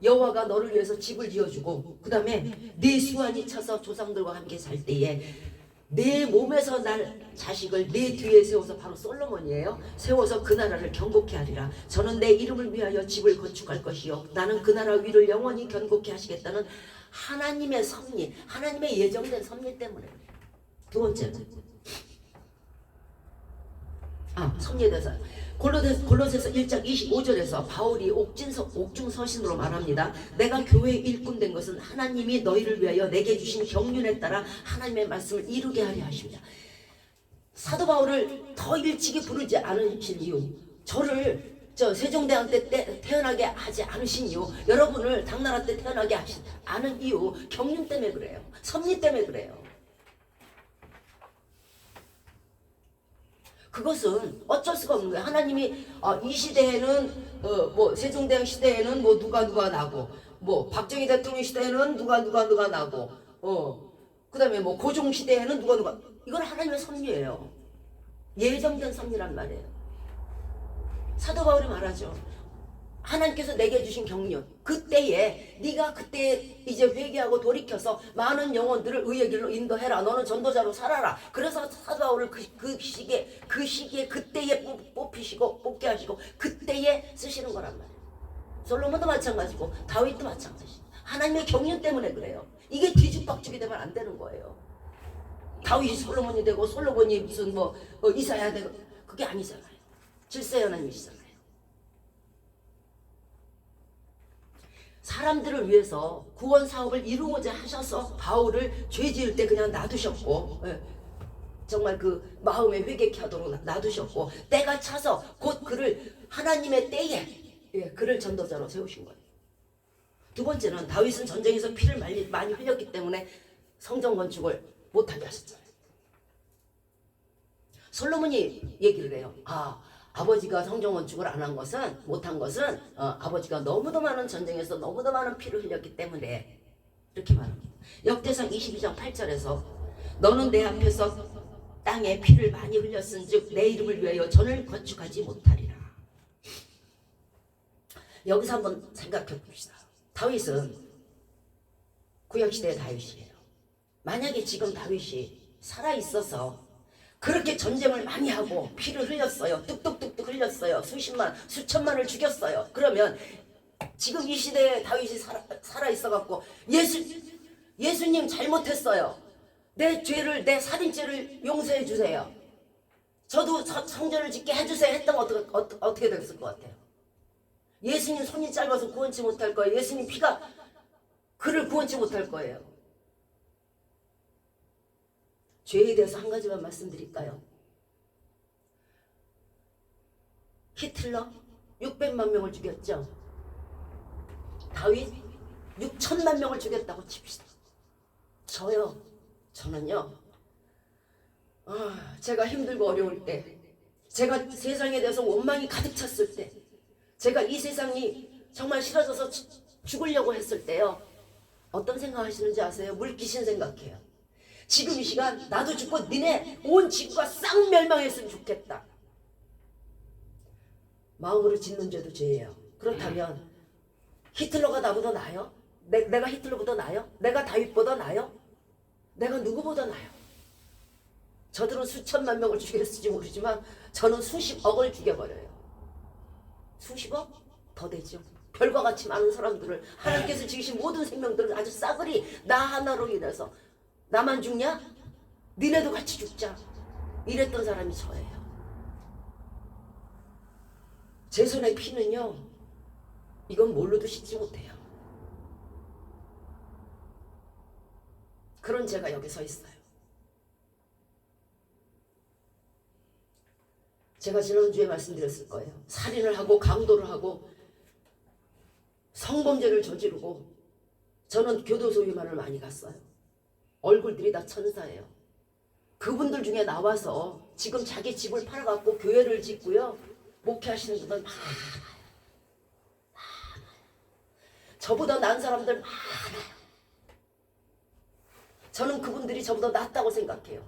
여호와가 너를 위해서 집을 지어주고 그 다음에 네 수완이 차서 조상들과 함께 살 때에 내 몸에서 날 자식을 내 뒤에 세워서, 바로 솔로몬이에요. 세워서 그 나라를 견고케 하리라. 저는 내 이름을 위하여 집을 건축할 것이요 나는 그 나라 위를 영원히 견고케 하시겠다는 하나님의 섭리, 하나님의 예정된 섭리 때문에. 두 번째는 섭리에 대해서 골로새서 1장 25절에서 바울이 옥중서신으로 말합니다. 내가 교회의 일꾼 된 것은 하나님이 너희를 위하여 내게 주신 경륜에 따라 하나님의 말씀을 이루게 하려 하십니다. 사도 바울을 더 일찍이 부르지 않으신 이유, 저를 세종대왕 때 태어나게 하지 않으신 이유, 여러분을 당나라 때 태어나게 하지 않은 이유, 경륜 때문에 그래요. 섭리 때문에 그래요. 그것은 어쩔 수가 없는 거예요. 하나님이 이 시대에는 세종대왕 시대에는 누가 나고, 박정희 대통령 시대에는 누가 나고, 그다음에 고종 시대에는 누가 이건 하나님의 섭리예요. 예정된 섭리란 말이에요. 사도 바울이 말하죠. 하나님께서 내게 주신 경륜, 그때에 네가 그때 이제 회개하고 돌이켜서 많은 영혼들을 의의 길로 인도해라. 너는 전도자로 살아라. 그래서 사도 바울을 그 시기에 그때에 뽑게 하시고 그때에 쓰시는 거란 말이에요. 솔로몬도 마찬가지고 다윗도 마찬가지고 하나님의 경륜 때문에 그래요. 이게 뒤죽박죽이 되면 안 되는 거예요. 다윗이 솔로몬이 되고 솔로몬이 무슨 이사야 되고, 그게 아니잖아요. 질서 하나님이시잖아요. 사람들을 위해서 구원 사업을 이루고자 하셔서 바울을 죄 지을 때 그냥 놔두셨고, 정말 그 마음에 회개케 하도록 놔두셨고, 때가 차서 곧 그를 하나님의 때에 그를 전도자로 세우신 거예요. 두 번째는 다윗은 전쟁에서 피를 많이 흘렸기 때문에 성전 건축을 못하게 하셨잖아요. 솔로몬이 얘기를 해요. 아버지가 성전 건축을 안 한 것은, 못한 것은 아버지가 너무도 많은 전쟁에서 너무도 많은 피를 흘렸기 때문에, 이렇게 말합니다. 역대상 22장 8절에서 너는 내 앞에서 땅에 피를 많이 흘렸은즉 내 이름을 위하여 전을 건축하지 못하리라. 여기서 한번 생각해 봅시다. 다윗은 구약시대의 다윗이에요. 만약에 지금 다윗이 살아있어서 그렇게 전쟁을 많이 하고 피를 흘렸어요. 뚝뚝뚝뚝 흘렸어요. 수십만, 수천만을 죽였어요. 그러면 지금 이 시대에 다윗이 살아있어갖고 예수님 잘못했어요. 내 죄를, 내 살인죄를 용서해 주세요. 저도 성전을 짓게 해주세요 했다면 어떻게 됐을 것 같아요? 예수님 손이 짧아서 구원치 못할 거예요. 예수님 피가 그를 구원치 못할 거예요. 죄에 대해서 한 가지만 말씀드릴까요? 히틀러 600만 명을 죽였죠. 다윗 6천만 명을 죽였다고 칩시다. 저는요, 제가 힘들고 어려울 때, 제가 세상에 대해서 원망이 가득 찼을 때, 제가 이 세상이 정말 싫어져서 죽으려고 했을 때요, 어떤 생각 하시는지 아세요? 물귀신 생각해요. 지금 이 시간 나도 죽고 니네 온 지구가 싹 멸망했으면 좋겠다. 마음으로 짓는 죄도 죄예요. 그렇다면 히틀러가 나보다 나아요? 내가 히틀러보다 나아요? 내가 다윗보다 나아요? 내가 누구보다 나아요? 저들은 수천만 명을 죽였을지 모르지만 저는 수십억을 죽여버려요. 수십억? 더 되죠. 별과 같이 많은 사람들을, 하나님께서 지으신 모든 생명들을 아주 싸그리 나 하나로 인해서 나만 죽냐? 니네도 같이 죽자. 이랬던 사람이 저예요. 제 손의 피는요, 이건 뭘로도 씻지 못해요. 그런 제가 여기 서 있어요. 제가 지난주에 말씀드렸을 거예요. 살인을 하고 강도를 하고 성범죄를 저지르고, 저는 교도소 위만을 많이 갔어요. 얼굴들이 다 천사예요. 그분들 중에 나와서 지금 자기 집을 팔아갖고 교회를 짓고요, 목회하시는 분들 많아요. 저보다 나은 사람들 많아요. 저는 그분들이 저보다 낫다고 생각해요.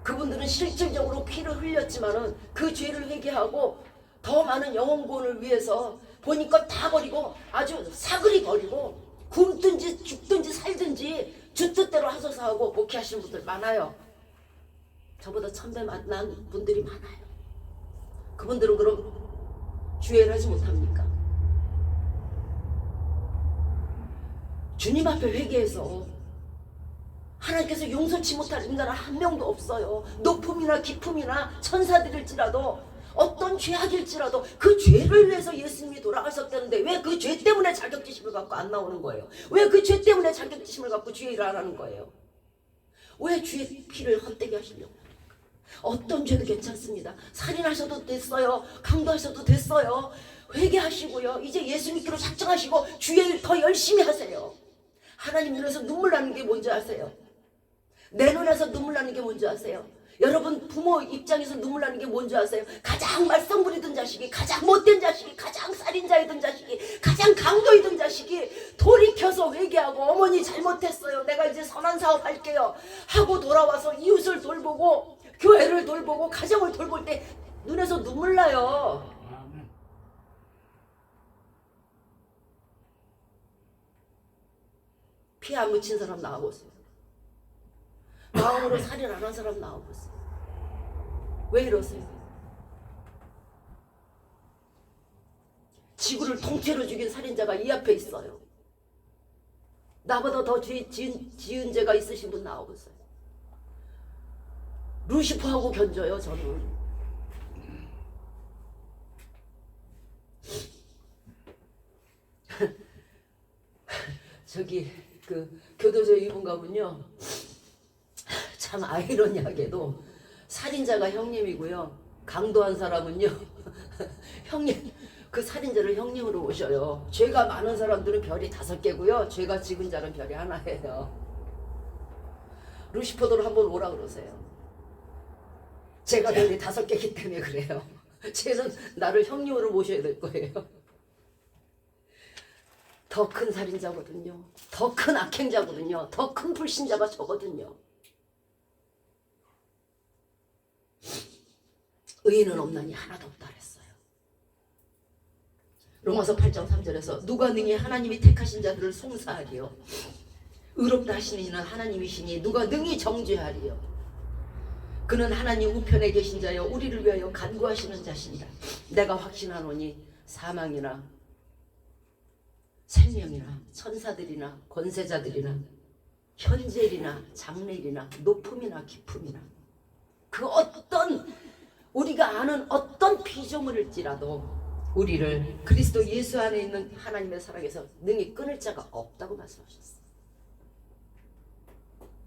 그분들은 실질적으로 피를 흘렸지만은 그 죄를 회개하고 더 많은 영혼 구원을 위해서 보니까 다 버리고 아주 사그리 버리고 굶든지 죽든지 살든지 주 뜻대로 하소서 하고 목회하시는 분들 많아요. 저보다 천배 난 분들이 많아요. 그분들은 그럼 주의를 하지 못합니까? 주님 앞에 회개해서 하나님께서 용서치 못할 인간은 한 명도 없어요. 높음이나 깊음이나 천사들일지라도 어떤 죄악일지라도 그 죄를 위해서 예수님이 돌아가셨다는데 왜 그 죄 때문에 자격지심을 갖고 안 나오는 거예요? 왜 그 죄 때문에 자격지심을 갖고 주의 일을 안 하는 거예요? 왜 주의 피를 헛되게 하시려고? 어떤 죄도 괜찮습니다. 살인하셔도 됐어요. 강도하셔도 됐어요. 회개하시고요. 이제 예수 믿기로 작정하시고 주의 일 더 열심히 하세요. 하나님 눈에서 눈물 나는 게 뭔지 아세요? 내 눈에서 눈물 나는 게 뭔지 아세요? 여러분 부모 입장에서 눈물 나는 게 뭔지 아세요? 가장 말썽 부리던 자식이, 가장 못된 자식이, 가장 살인자이던 자식이, 가장 강도이던 자식이 돌이켜서 회개하고 어머니 잘못했어요. 내가 이제 선한 사업 할게요 하고 돌아와서 이웃을 돌보고 교회를 돌보고 가정을 돌볼 때 눈에서 눈물 나요. 피 안 묻힌 사람 나와보세요. 마음으로 살인 안 한 사람 나와보세요. 왜 이러세요? 지구를 통째로 죽인 살인자가 이 앞에 있어요. 나보다 더 지은 죄가 있으신 분 나와보세요. 루시퍼하고 견져요, 저는. 저기 그 교도소 입은 가면요, 참 아이러니하게도 살인자가 형님이고요, 강도한 사람은요 형님, 그 살인자를 형님으로 모셔요. 죄가 많은 사람들은 별이 5개고요, 죄가 적은 자는 별이 하나예요. 루시퍼도로 한번 오라 그러세요. 제가 별이 5개이기 때문에 그래요. 쟤는 나를 형님으로 모셔야 될 거예요. 더 큰 살인자거든요. 더 큰 악행자거든요. 더 큰 불신자가 저거든요. 의인은 없나니 하나도 없다 그랬어요. 로마서 8장 3절에서 누가 능히 하나님이 택하신 자들을 송사하리요. 의롭다 하시는 이는 하나님이시니 누가 능히 정죄하리요. 그는 하나님 우편에 계신 자여 우리를 위하여 간구하시는 자신이라. 내가 확신하노니 사망이나 생명이나 천사들이나 권세자들이나 현재일이나 장래일이나 높음이나 깊음이나 그 어떤 우리가 아는 어떤 피조물일지라도 우리를 그리스도 예수 안에 있는 하나님의 사랑에서 능히 끊을 자가 없다고 말씀하셨어요.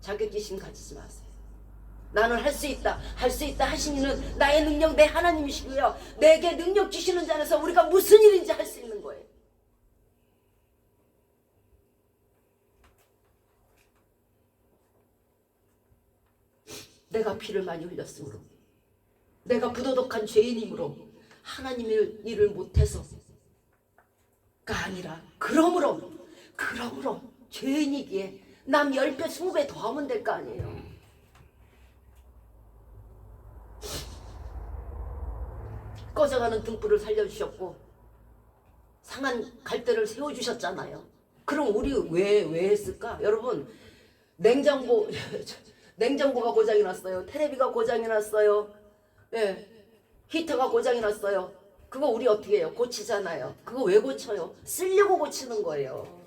자격지심 가지지 마세요. 나는 할 수 있다, 할 수 있다 하시니는 나의 능력 내 하나님이시고요. 내게 능력 주시는 자 안에서 우리가 무슨 일인지 할 수 있는 거예요. 내가 피를 많이 흘렸으므로, 내가 부도덕한 죄인이므로 하나님의 일을 못해서가 아니라 그러므로 죄인이기에 남 10배 20배 더 하면 될 거 아니에요. 꺼져가는 등불을 살려주셨고 상한 갈대를 세워주셨잖아요. 그럼 우리 왜 했을까? 여러분, 냉장고가 고장이 났어요. 테레비가 고장이 났어요. 예, 히터가 고장이 났어요. 그거 우리 어떻게 해요? 고치잖아요. 그거 왜 고쳐요? 쓰려고 고치는 거예요.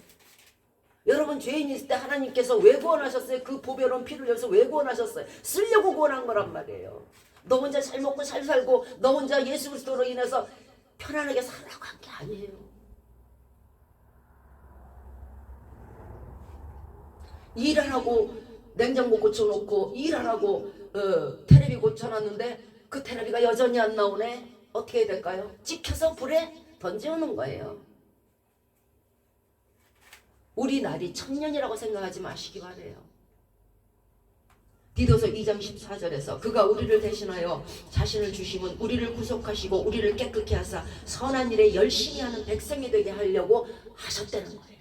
여러분, 죄인이 있을 때 하나님께서 왜 구원하셨어요? 그 보배로운 피를 흘려서 왜 구원하셨어요? 쓰려고 구원한 거란 말이에요. 너 혼자 잘 먹고 잘 살고 너 혼자 예수 그리스도로 인해서 편안하게 살라고 한 게 아니에요. 일 안 하고 냉장고 고쳐놓고 일 안 하고 테레비 고쳐놨는데 그 테레비가 여전히 안 나오네. 어떻게 해야 될까요? 찍혀서 불에 던져오는 거예요. 우리 날이 1000년이라고 생각하지 마시기 바래요. 디도서 2장 14절에서 그가 우리를 대신하여 자신을 주시면 우리를 구속하시고 우리를 깨끗게 하사 선한 일에 열심히 하는 백성이 되게 하려고 하셨다는 거예요.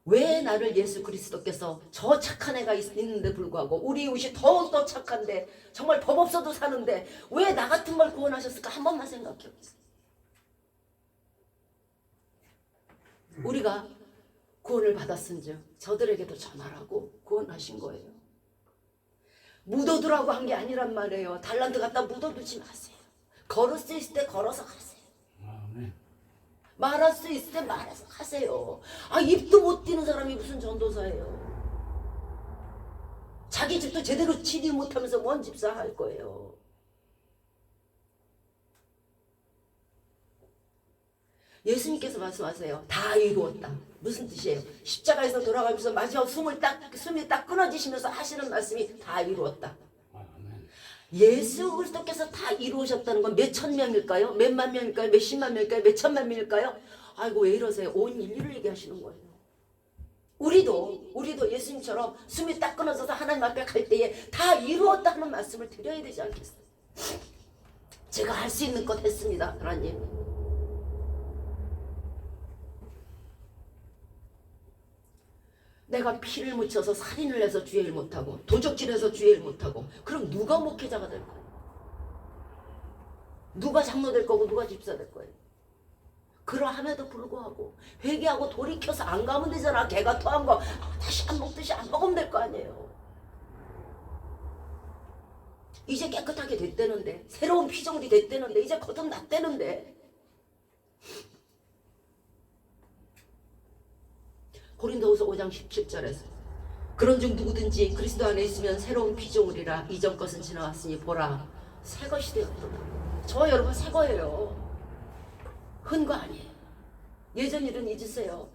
왜 나를 예수 그리스도께서 저 착한 애가 있는데 불구하고 우리 이웃이 더욱더 착한데 정말 법 없어도 사는데 왜 나 같은 걸 구원하셨을까? 한 번만 생각해 보세요. 우리가 구원을 받았은즉 저들에게도 전하라고 구원하신 거예요. 묻어두라고 한 게 아니란 말이에요. 달란트 갖다 묻어두지 마세요. 걸을 수 있을 때 걸어서 가세요. 말할 수 있을 때 말해서 가세요. 입도 못 띄는 사람이 무슨 전도사예요. 자기 집도 제대로 치리 못하면서 뭔 집사 할 거예요. 예수님께서 말씀하세요. 다 이루었다. 무슨 뜻이에요? 십자가에서 돌아가면서 마지막 숨이 딱 끊어지시면서 하시는 말씀이 다 이루었다. 예수 그리스도께서 다 이루으셨다는 건 몇천 명일까요? 몇만 명일까요? 몇십만 명일까요? 몇천만 명일까요? 아이고 왜 이러세요? 온 인류를 얘기하시는 거예요. 우리도 예수님처럼 숨이 딱 끊어져서 하나님 앞에 갈 때에 다 이루었다는 말씀을 드려야 되지 않겠어요? 제가 할 수 있는 것 했습니다. 하나님. 내가 피를 묻혀서 살인을 해서 주의를 못하고 도적질해서 주의를 못하고 그럼 누가 목회자가 될 거예요? 누가 장로 될 거고 누가 집사 될 거예요? 그러함에도 불구하고 회개하고 돌이켜서 안 가면 되잖아. 개가 토한 거 다시 안 먹듯이 안 먹으면 될 거 아니에요. 이제 깨끗하게 됐다는데 새로운 피조물이 됐다는데 이제 거듭났다는데 고린도후서 5장 17절에서 그런즉 누구든지 그리스도 안에 있으면 새로운 피조물이라 이전 것은 지나왔으니 보라 새 것이 되었도다. 저 여러분 새 거예요. 흔 거 아니에요. 예전 일은 잊으세요.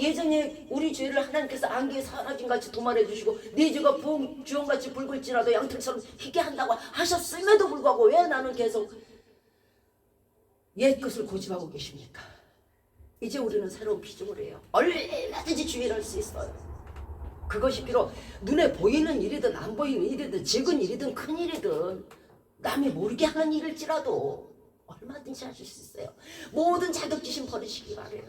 예전에 우리 죄를 하나님께서 안개에 사라진같이 도말해 주시고 네 죄가 부엉 주홍같이 붉을지라도 양털처럼 희게 한다고 하셨음에도 불구하고 왜 나는 계속 옛 것을 고집하고 계십니까? 이제 우리는 새로운 피조물이에요. 얼마든지 주의를 할 수 있어요. 그것이 비록 눈에 보이는 일이든 안 보이는 일이든 적은 일이든 큰 일이든 남이 모르게 하는 일일지라도 얼마든지 하실 수 있어요. 모든 자격지심 버리시기 바래요.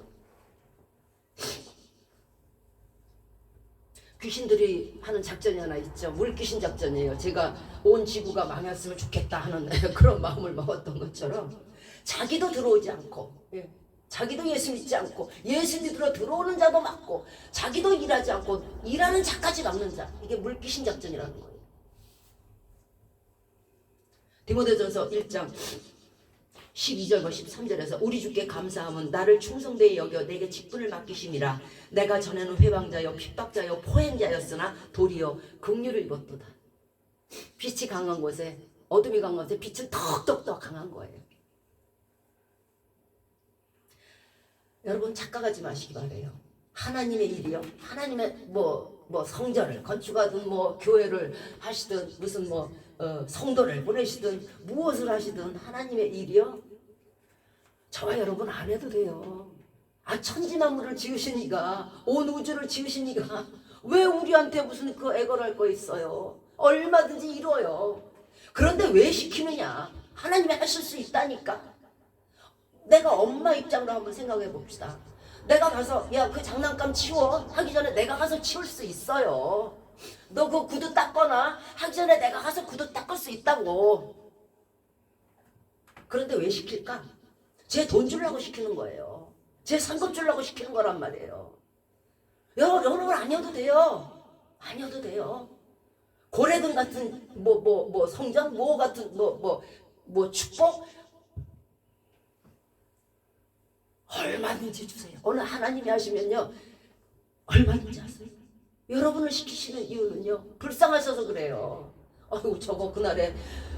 귀신들이 하는 작전이 하나 있죠. 물귀신 작전이에요. 제가 온 지구가 망했으면 좋겠다 하는 그런 마음을 먹었던 것처럼 자기도 들어오지 않고 자기도 예수 믿지 않고 예수 믿으러 들어오는 자도 막고 자기도 일하지 않고 일하는 자까지 막는 자. 이게 물귀신 작전이라는 거예요. 디모데전서 1장 12절과 13절에서 우리 주께 감사함은 나를 충성되이 여겨 내게 직분을 맡기심이라. 내가 전에는 회방자여 핍박자여 포행자였으나 도리어 긍휼을 입었도다. 빛이 강한 곳에 어둠이 강한 곳에 빛은 덕덕덕 강한 거예요. 여러분 착각하지 마시기 바래요. 하나님의 일이요. 하나님의 뭐 성전을 건축하든 뭐 교회를 하시든 무슨 성도를 보내시든 무엇을 하시든 하나님의 일이요. 저와 여러분 안 해도 돼요. 천지만물을 지으신 이가 온 우주를 지으신 이가 왜 우리한테 무슨 그 애걸할 거 있어요. 얼마든지 이뤄요. 그런데 왜 시키느냐. 하나님이 하실 수 있다니까. 내가 엄마 입장으로 한번 생각해 봅시다. 내가 가서 야 그 장난감 치워 하기 전에 내가 가서 치울 수 있어요. 너 그 구두 닦거나 하기 전에 내가 가서 구두 닦을 수 있다고. 그런데 왜 시킬까? 제 돈 주려고 시키는 거예요. 제 상급 주려고 시키는 거란 말이에요. 여러분 아니어도 돼요. 아니어도 돼요. 고래등 같은 성전 같은 축복 얼마든지 주세요. 오늘 하나님이 하시면요 얼마든지 하세요. 여러분을 시키시는 이유는요 불쌍하셔서 그래요. 아이고 저거 그날에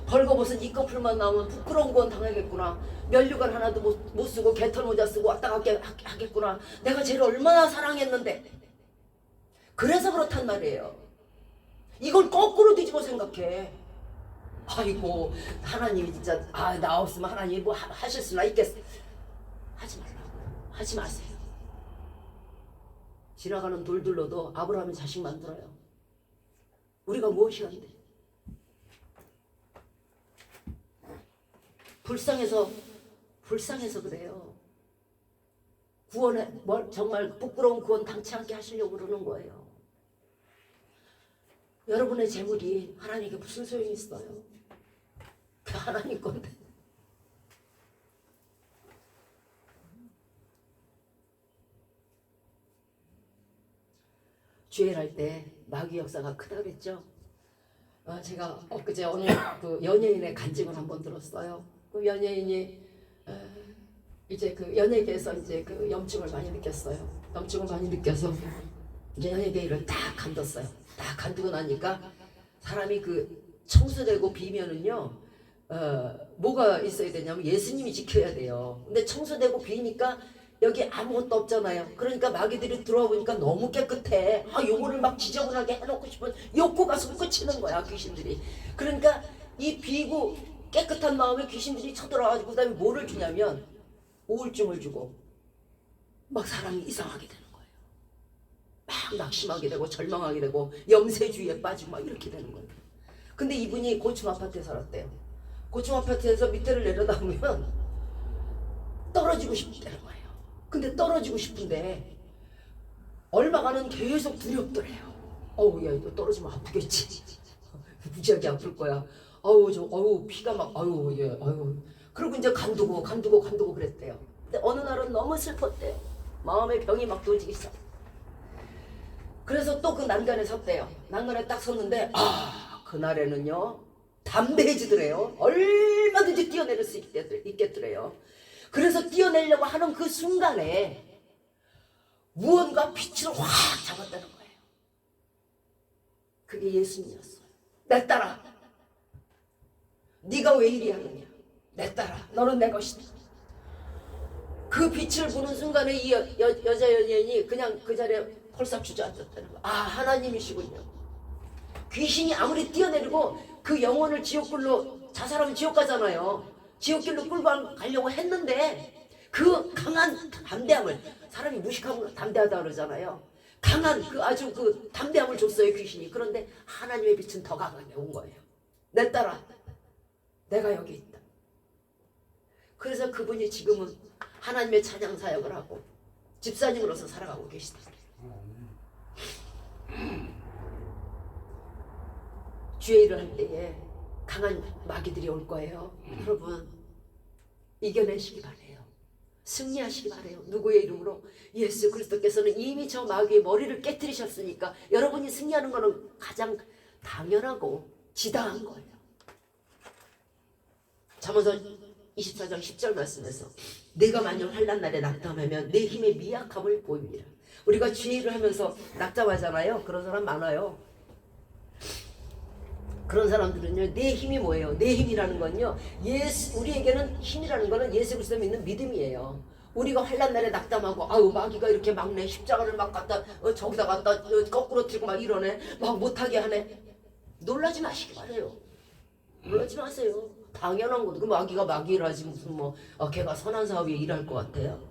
벌거벗은 이 커플만 나오면 부끄러운 건 당하겠구나. 면류관 하나도 못 쓰고 개털 모자 쓰고 왔다 갔게 하겠구나. 내가 쟤를 얼마나 사랑했는데. 그래서 그렇단 말이에요. 이걸 거꾸로 뒤집어 생각해. 아이고 하나님이 진짜 나 없으면 하나님이 뭐 하실 수나 있겠어. 하지 말라고. 하지 마세요. 지나가는 돌들로도 아브라함이 자식 만들어요. 우리가 무엇이 한데? 불쌍해서 그래요. 구원에 정말 부끄러운 구원 당치 않게 하시려고 그러는 거예요. 여러분의 재물이 하나님께 무슨 소용이 있어요? 그 하나님 건데. 주일할 때 마귀 역사가 크다 그랬죠. 제가 엊그제 오늘 그 연예인의 간증을 한번 들었어요. 그 연예인이 이제 그 연예계에서 이제 그 염증을 많이 느꼈어요. 염증을 많이 느껴서 이제 연예계를 다 간뒀어요. 다 간두고 나니까 사람이 그 청소되고 비면은요 뭐가 있어야 되냐면 예수님이 지켜야 돼요. 근데 청소되고 비니까 여기 아무것도 없잖아요. 그러니까 마귀들이 들어와 보니까 너무 깨끗해. 요거를 막 지저분하게 해놓고 싶은 욕구가 솟구치는 거야 귀신들이. 그러니까 이 비고 깨끗한 마음에 귀신들이 쳐들어와가지고 그 다음에 뭐를 주냐면 우울증을 주고 막 사람이 이상하게 되는 거예요. 막 낙심하게 되고 절망하게 되고 염세주의에 빠지고 막 이렇게 되는 거예요. 근데 이분이 고층 아파트에 살았대요. 고층 아파트에서 밑에를 내려다보면 떨어지고 싶다는 거예요. 근데 떨어지고 싶은데 얼마간은 계속 두렵더래요. 야 이거 떨어지면 아프겠지. 무지하게 아플 거야. 피가 막 그리고 이제 간두고 그랬대요. 근데 어느 날은 너무 슬펐대요. 마음의 병이 막 도지기 시작. 그래서 또 그 난간에 섰대요. 난간에 딱 섰는데 그날에는요 담대해지더래요. 얼마든지 뛰어내릴 수 있겠더래요. 그래서 뛰어내려고 하는 그 순간에 무언가 빛을 확 잡았다는 거예요. 그게 예수님이었어요. 내 딸아, 네가 왜 이리 하느냐. 내 딸아, 너는 내 것이다. 그 빛을 보는 순간에 이 여자 연예인이 그냥 그 자리에 펄싹 주저앉았다는 거예요. 하나님이시군요. 귀신이 아무리 뛰어내리고 그 영혼을 지옥불로 자살하면 지옥 가잖아요. 지옥길로 끌고 가려고 했는데 그 강한 담대함을, 사람이 무식하고 담대하다 그러잖아요. 강한 아주 그 담대함을 줬어요 귀신이. 그런데 하나님의 빛은 더 강하게 온 거예요. 내 딸아, 내가 여기 있다. 그래서 그분이 지금은 하나님의 찬양 사역을 하고 집사님으로서 살아가고 계시다. 주의 일을 할 때에 강한 마귀들이 올 거예요. 여러분 이겨내시기 바래요. 승리하시기 바래요. 누구의 이름으로? 예수 그리스도께서는 이미 저 마귀의 머리를 깨뜨리셨으니까 여러분이 승리하는 것은 가장 당연하고 지당한 거예요. 잠언서 24장 10절 말씀에서 내가 만약 환난 날에 낙담하면 내 힘의 미약함을 보입니다. 우리가 주의를 하면서 낙담하잖아요. 그런 사람 많아요. 그런 사람들은요, 내 힘이 뭐예요? 내 힘이라는 건요, 우리에게는 힘이라는 거는 예수 그리스도 믿는 믿음이에요. 우리가 환난 날에 낙담하고, 아유 마귀가 이렇게 막네, 십자가를 막 갖다 저기다 갖다 거꾸로 들고 막 이러네, 막 못하게 하네. 놀라지 마시기 바래요. 놀라지 마세요. 당연한 거도. 그 마귀가 마귀라지 무슨 걔가 선한 사업에 일할 것 같아요.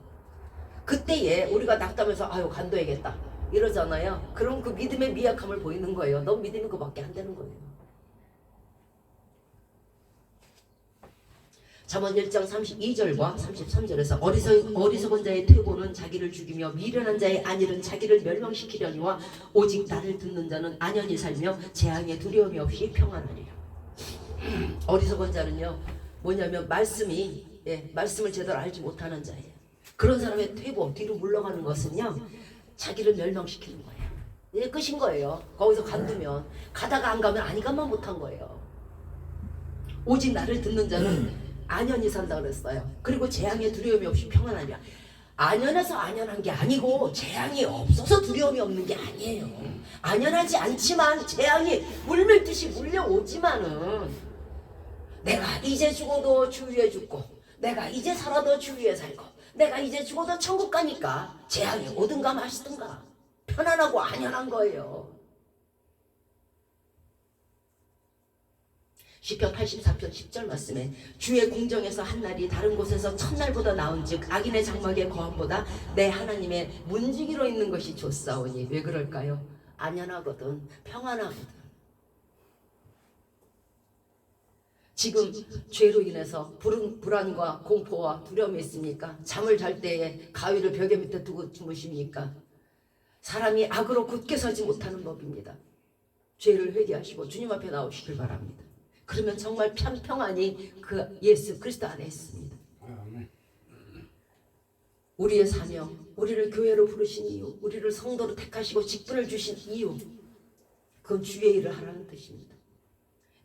그때에 우리가 낙담해서 아유 간도해야겠다 이러잖아요. 그럼 그 믿음의 미약함을 보이는 거예요. 넌 믿음이 그밖에 안 되는 거예요. 잠언 1장 32절과 33절에서 어리석은 자의 퇴보는 자기를 죽이며 미련한 자의 안일은 자기를 멸망시키려니와 오직 나를 듣는 자는 안연히 살며 재앙에 두려움이 없이 평안하리라. 어리석은 자는요 뭐냐면 말씀을 제대로 알지 못하는 자예요. 그런 사람의 퇴보, 뒤로 물러가는 것은요 자기를 멸망시키는 거예요. 이제 끝인 거예요. 거기서 간두면 가다가 안 가면 아니가만 못한 거예요. 오직 나를 듣는 자는 안연히 산다 그랬어요. 그리고 재앙에 두려움이 없이 평안하냐. 안연해서 안연한 게 아니고 재앙이 없어서 두려움이 없는 게 아니에요. 안연하지 않지만 재앙이 물밀듯이 물려오지만은 내가 이제 죽어도 주위에 죽고 내가 이제 살아도 주위에 살고 내가 이제 죽어도 천국 가니까 재앙이 오든가 마시든가 편안하고 안연한 거예요. 시편 84편 10절 말씀에 주의 궁정에서 한 날이 다른 곳에서 첫날보다 나은즉 악인의 장막의 거함보다 내 하나님의 문지기로 있는 것이 좋사오니. 왜 그럴까요? 안연하거든, 평안하거든. 지금 죄로 인해서 불안과 공포와 두려움이 있습니까? 잠을 잘 때에 가위를 벽에 밑에 두고 주무십니까? 사람이 악으로 굳게 서지 못하는 법입니다. 죄를 회개하시고 주님 앞에 나오시길 바랍니다. 그러면 정말 평안히 그 예수 그리스도 안에 있습니다. 우리의 사명, 우리를 교회로 부르신 이유, 우리를 성도로 택하시고 직분을 주신 이유, 그건 주의 일을 하라는 뜻입니다.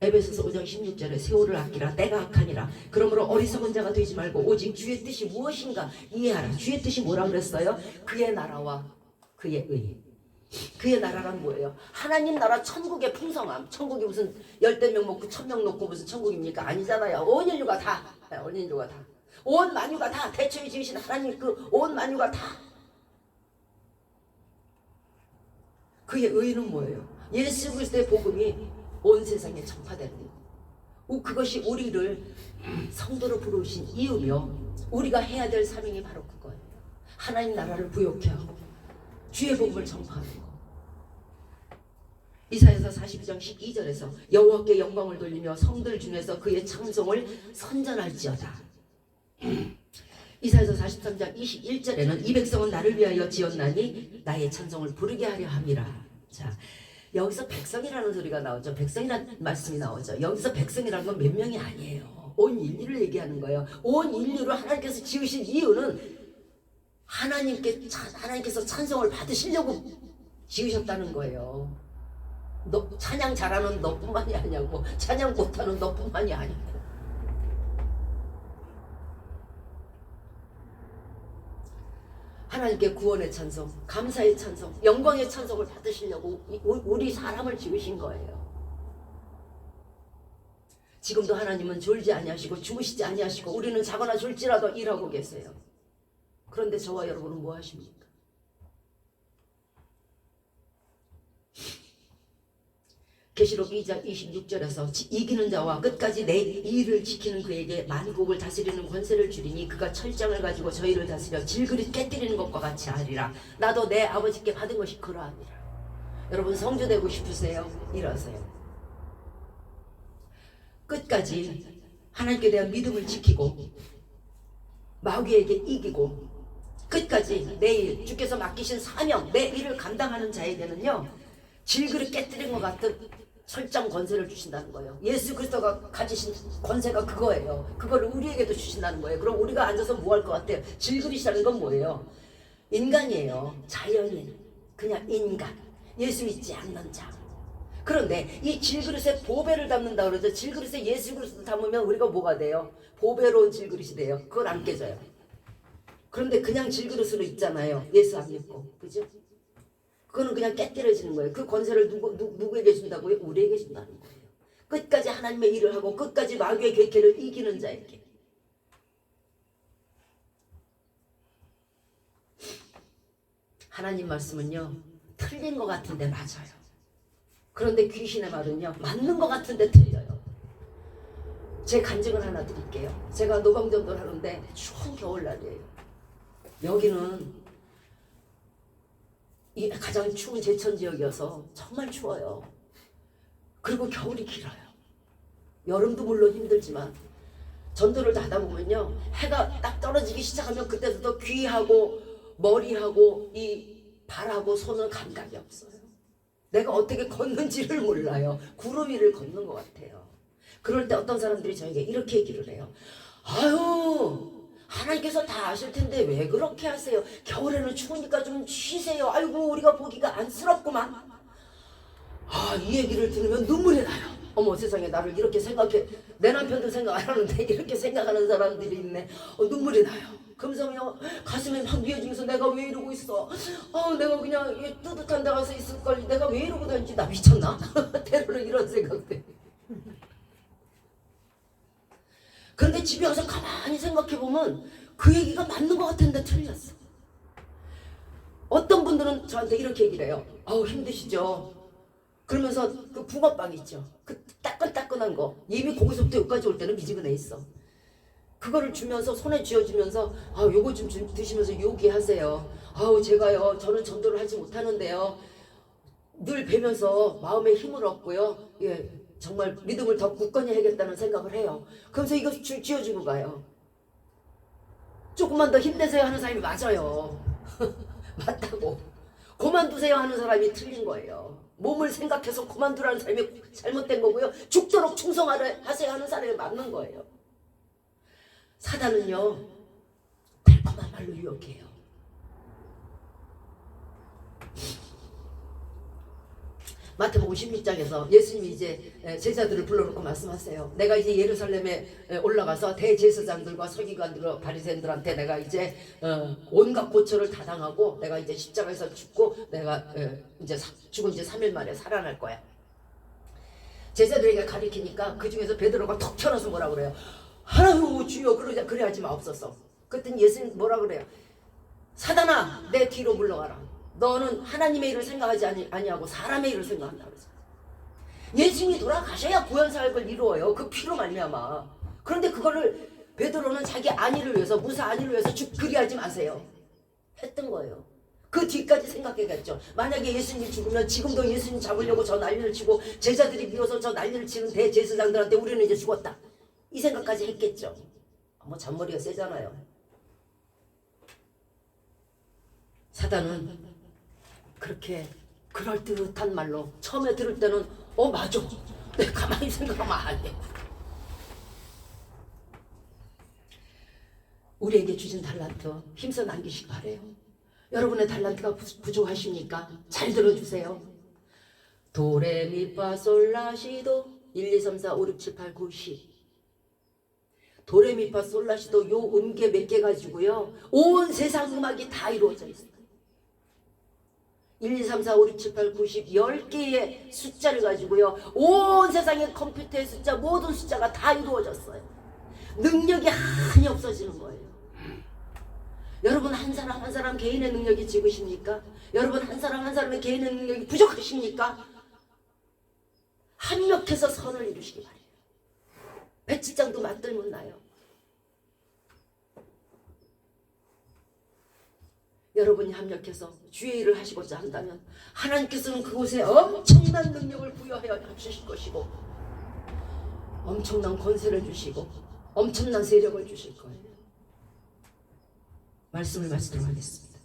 에베소서 5장 16절에 세월을 아끼라 때가 악하니라. 그러므로 어리석은 자가 되지 말고 오직 주의 뜻이 무엇인가 이해하라. 주의 뜻이 뭐라 그랬어요? 그의 나라와 그의 의. 그의 나라란 뭐예요? 하나님 나라 천국의 풍성함. 천국이 무슨 10,000명 먹고 1,000명 놓고 무슨 천국입니까? 아니잖아요. 온 인류가 다. 온 만유가 다. 대초에 지으신 하나님 그 온 만유가 다. 그의 의는 뭐예요? 예수 그리스도의 복음이 온 세상에 전파되는 거. 그것이 우리를 성도로 부르신 이유며 우리가 해야 될 사명이 바로 그거예요. 하나님 나라를 부욕케 하고 주의 복음을 전파하는 거. 이사야서 42장 12절에서 여호와께 영광을 돌리며 성들 중에서 그의 찬송을 선전할지어다. 이사야서 43장 21절에는 이 백성은 나를 위하여 지었나니 나의 찬송을 부르게 하려 함이라. 자, 여기서 백성이라는 소리가 나오죠. 백성이라는 말씀이 나오죠. 여기서 백성이라는 건 몇 명이 아니에요. 온 인류를 얘기하는 거예요. 온 인류를 하나님께서 지으신 이유는 하나님께서 찬송을 받으시려고 지으셨다는 거예요. 찬양 잘하는 너뿐만이 아니고 찬양 못하는 너뿐만이 아니고. 하나님께 구원의 찬송, 감사의 찬송, 영광의 찬송을 받으시려고 우리 사람을 지으신 거예요. 지금도 하나님은 졸지 아니하시고 주무시지 아니하시고 우리는 자거나 졸지라도 일하고 계세요. 그런데 저와 여러분은 뭐 하십니까? 계시록 2장 26절에서 이기는 자와 끝까지 내 일을 지키는 그에게 만국을 다스리는 권세를 주리니 그가 철장을 가지고 저희를 다스려 질그릇 깨뜨리는 것과 같이 하리라. 나도 내 아버지께 받은 것이 그러하니라. 여러분 성주되고 싶으세요? 이러세요. 끝까지 하나님께 대한 믿음을 지키고 마귀에게 이기고 끝까지 내 일, 주께서 맡기신 사명, 내 일을 감당하는 자에게는요 질그릇 깨뜨린 것 같은 설정 권세를 주신다는 거예요. 예수 그리스도가 가지신 권세가 그거예요. 그걸 우리에게도 주신다는 거예요. 그럼 우리가 앉아서 뭐 할 것 같아요? 질그릇이라는 건 뭐예요? 인간이에요. 자연인. 그냥 인간. 예수 믿지 않는 자. 그런데 이 질그릇에 보배를 담는다 그러죠. 질그릇에 예수 그리스도 담으면 우리가 뭐가 돼요? 보배로운 질그릇이 돼요. 그건 안 깨져요. 그런데 그냥 질그릇으로 있잖아요. 예수 안 믿고. 그죠? 그거는 그냥 깨뜨려지는 거예요. 그 권세를 누구에게 준다고요? 우리에게 준다는 거예요. 끝까지 하나님의 일을 하고 끝까지 마귀의 궤계를 이기는 자에게. 하나님 말씀은요, 틀린 것 같은데 맞아요. 그런데 귀신의 말은요, 맞는 것 같은데 틀려요. 제 간증을 하나 드릴게요. 제가 노방전도를 하는데 추운 겨울날이에요. 여기는 이 가장 추운 제천 지역이어서 정말 추워요. 그리고 겨울이 길어요. 여름도 물론 힘들지만 전도를 다 하다 보면요, 해가 딱 떨어지기 시작하면 그때부터 귀하고 머리하고 이 발하고 손은 감각이 없어요. 내가 어떻게 걷는지를 몰라요. 구름 위를 걷는 것 같아요. 그럴 때 어떤 사람들이 저에게 이렇게 얘기를 해요. 아유, 하나님께서 다 아실 텐데 왜 그렇게 하세요? 겨울에는 추우니까 좀 쉬세요. 아이고, 우리가 보기가 안쓰럽구만. 아, 이 얘기를 들으면 눈물이 나요. 어머, 세상에, 나를 이렇게 생각해. 내 남편도 생각 안 하는데 이렇게 생각하는 사람들이 있네. 눈물이 나요. 그러면서 가슴이 막 미어지면서 내가 왜 이러고 있어? 내가 그냥 뜨뜻한 데 가서 있을걸. 내가 왜 이러고 다니지? 나 미쳤나? 때로는 이런 생각들. 그런데 집에 와서 가만히 생각해보면 그 얘기가 맞는 것 같은데 틀렸어. 어떤 분들은 저한테 이렇게 얘기를 해요. 아우, 힘드시죠? 그러면서 그 붕어빵 있죠? 그 따끈따끈한 거. 입이 거기서부터 여기까지 올 때는 미지근해 있어. 그거를 주면서 손에 쥐어주면서 요거 좀 드시면서 요기하세요. 제가요, 저는 전도를 하지 못하는데요, 늘 뵈면서 마음에 힘을 얻고요, 예, 정말 믿음을 더 굳건히 해야겠다는 생각을 해요. 그러면서 이거 쥐어주고 가요. 조금만 더 힘내세요 하는 사람이 맞아요. 맞다고. 그만두세요 하는 사람이 틀린 거예요. 몸을 생각해서 그만두라는 사람이 잘못된 거고요, 죽도록 충성하세요 하는 사람이 맞는 거예요. 사단은요, 달콤한 말로 유혹해요. 마태복음 16장에서 예수님이 이제 제자들을 불러놓고 말씀하세요. 내가 이제 예루살렘에 올라가서 대제사장들과 서기관들과 바리새인들한테 내가 이제 온갖 고초를 다 당하고 내가 이제 십자가에서 죽고 내가 이제 죽은 지 3일 만에 살아날 거야. 제자들에게 가리키니까 그 중에서 베드로가 턱 튀어나와서 뭐라 그래요? 하나님 주여, 그래 하지 마옵소서. 그랬더니 예수님 뭐라 그래요? 사단아, 내 뒤로 물러가라. 너는 하나님의 일을 생각하지 아니하고 사람의 일을 생각한다 그러죠. 예수님이 돌아가셔야 구원사역을 이루어요. 그 피로 말미암아. 그런데 그거를 베드로는 자기 안위를 위해서, 무사 안위를 위해서 그리하지 마세요 했던 거예요. 그 뒤까지 생각해겠죠. 만약에 예수님이 죽으면 지금도 예수님 잡으려고 저 난리를 치고 제자들이 미워서 저 난리를 치는 대제사장들한테 우리는 이제 죽었다, 이 생각까지 했겠죠. 잔머리가 세잖아요. 사단은 그렇게 그럴듯한 말로 처음에 들을 때는 맞아, 내가 가만히 생각하면 안 돼. 우리에게 주신 달란트 힘써 남기시기 바래요. 여러분의 달란트가 부족하십니까? 잘 들어주세요. 도레미파솔라시도 1, 2, 3, 4, 5, 6, 7, 8, 9, 10. 도레미파솔라시도 요 음계 몇 개 가지고요, 온 세상 음악이 다 이루어져 있어요. 1, 2, 3, 4, 5, 6, 7, 8, 9, 10 10개의 숫자를 가지고요, 온 세상의 컴퓨터의 숫자, 모든 숫자가 다 이루어졌어요. 능력이 한이 없어지는 거예요. 여러분 한 사람 한 사람 개인의 능력이 적으십니까? 여러분 한 사람 한 사람의 개인의 능력이 부족하십니까? 합력해서 선을 이루시기 바래요. 배치장도 맞들면 나요. 여러분이 합력해서 주의 일을 하시고자 한다면 하나님께서는 그곳에 엄청난 능력을 부여하여 주실 것이고 엄청난 권세를 주시고 엄청난 세력을 주실 거예요. 말씀을 마치도록 하겠습니다.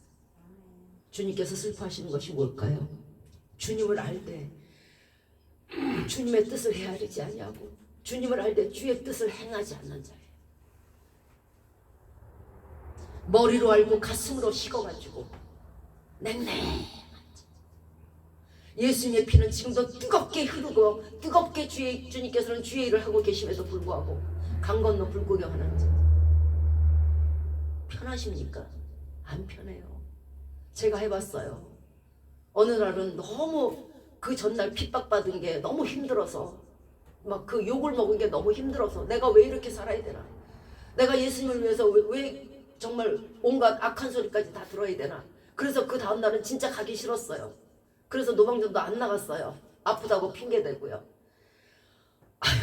주님께서 슬퍼하시는 것이 뭘까요? 주님을 알 때 주님의 뜻을 헤아리지 아니하고 주님을 알되 주의 뜻을 행하지 않는 자예요. 머리로 알고 가슴으로 식어가지고 냉랭한 자. 예수님의 피는 지금도 뜨겁게 흐르고 뜨겁게 주님께서는 주의 일을 하고 계심에도 불구하고 강 건너 불구경하는 자. 편하십니까? 안 편해요. 제가 해봤어요. 어느 날은 너무 그 전날 핍박받은 게 너무 힘들어서 막 그 욕을 먹은 게 너무 힘들어서 내가 왜 이렇게 살아야 되나? 내가 예수님을 위해서 왜 정말 온갖 악한 소리까지 다 들어야 되나? 그래서 그 다음날은 진짜 가기 싫었어요. 그래서 노방전도 안 나갔어요. 아프다고 핑계대고요. 아유,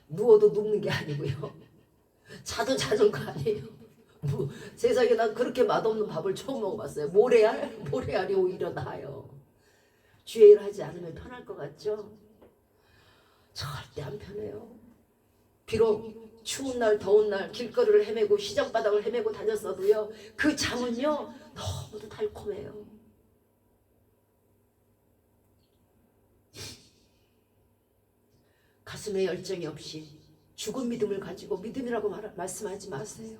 누워도 눕는 게 아니고요. 자도 자는 거 아니에요. 세상에 난 그렇게 맛없는 밥을 처음 먹어봤어요. 모래알이 오히려 나아요. 주의 일을 하지 않으면 편할 것 같죠? 절대 안 편해요. 비록 추운 날 더운 날 길거리를 헤매고 시장바닥을 헤매고 다녔어도요, 그 잠은요 너무도 달콤해요. 가슴에 열정이 없이 죽은 믿음을 가지고 믿음이라고 말씀하지 마세요.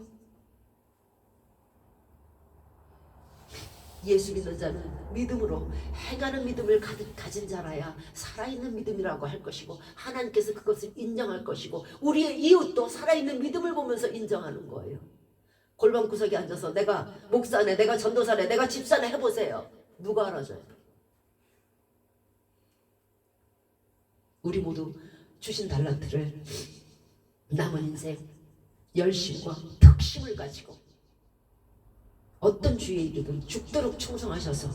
예수 믿는 자는 믿음으로 행하는 믿음을 가진 자라야 살아있는 믿음이라고 할 것이고 하나님께서 그것을 인정할 것이고 우리의 이웃도 살아있는 믿음을 보면서 인정하는 거예요. 골방 구석에 앉아서 내가 목사네, 내가 전도사네, 내가 집사네 해보세요. 누가 알아줘요? 우리 모두 주신 달란트를 남은 인생 열심과 덕심을 가지고 어떤 주의 일이든 죽도록 충성하셔서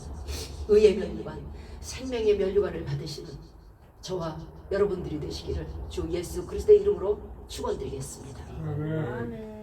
의의 면류관, 생명의 면류관을 받으시는 저와 여러분들이 되시기를 주 예수 그리스도의 이름으로 축원드리겠습니다. 아멘.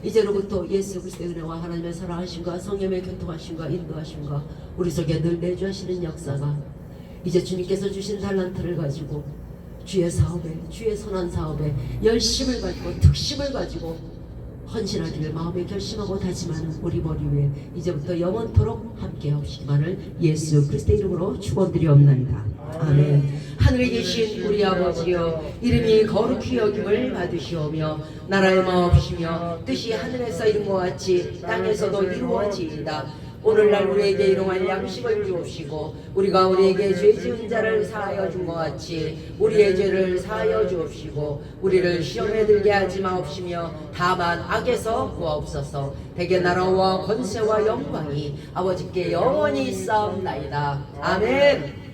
이제로부터 예수 그리스도의 은혜와 하나님의 사랑하심과 성령의 교통하심과 인도하심과 우리 속에 늘 내주하시는 역사가 이제 주님께서 주신 달란트를 가지고 주의 사업에, 주의 선한 사업에 열심을 가지고 특심을 가지고 헌신하기를 마음에 결심하고 다짐하는 우리 머리 위에 이제부터 영원토록 함께 하시기만을 예수 그리스도의 이름으로 축원드리옵나이다. 아멘. 하늘에 계신 우리 아버지여, 이름이 거룩히 여김을 받으시오며 나라의 마옵시며 뜻이 하늘에서 이룬 것 같이 땅에서도 이루어지이다. 오늘날 우리에게 일용할 양식을 주옵시고 우리가 우리에게 죄 지은 자를 사하여 준 것 같이 우리의 죄를 사하여 주옵시고 우리를 시험에 들게 하지 마옵시며 다만 악에서 구하옵소서. 대개 나라와 권세와 영광이 아버지께 영원히 있사옵나이다. 아멘.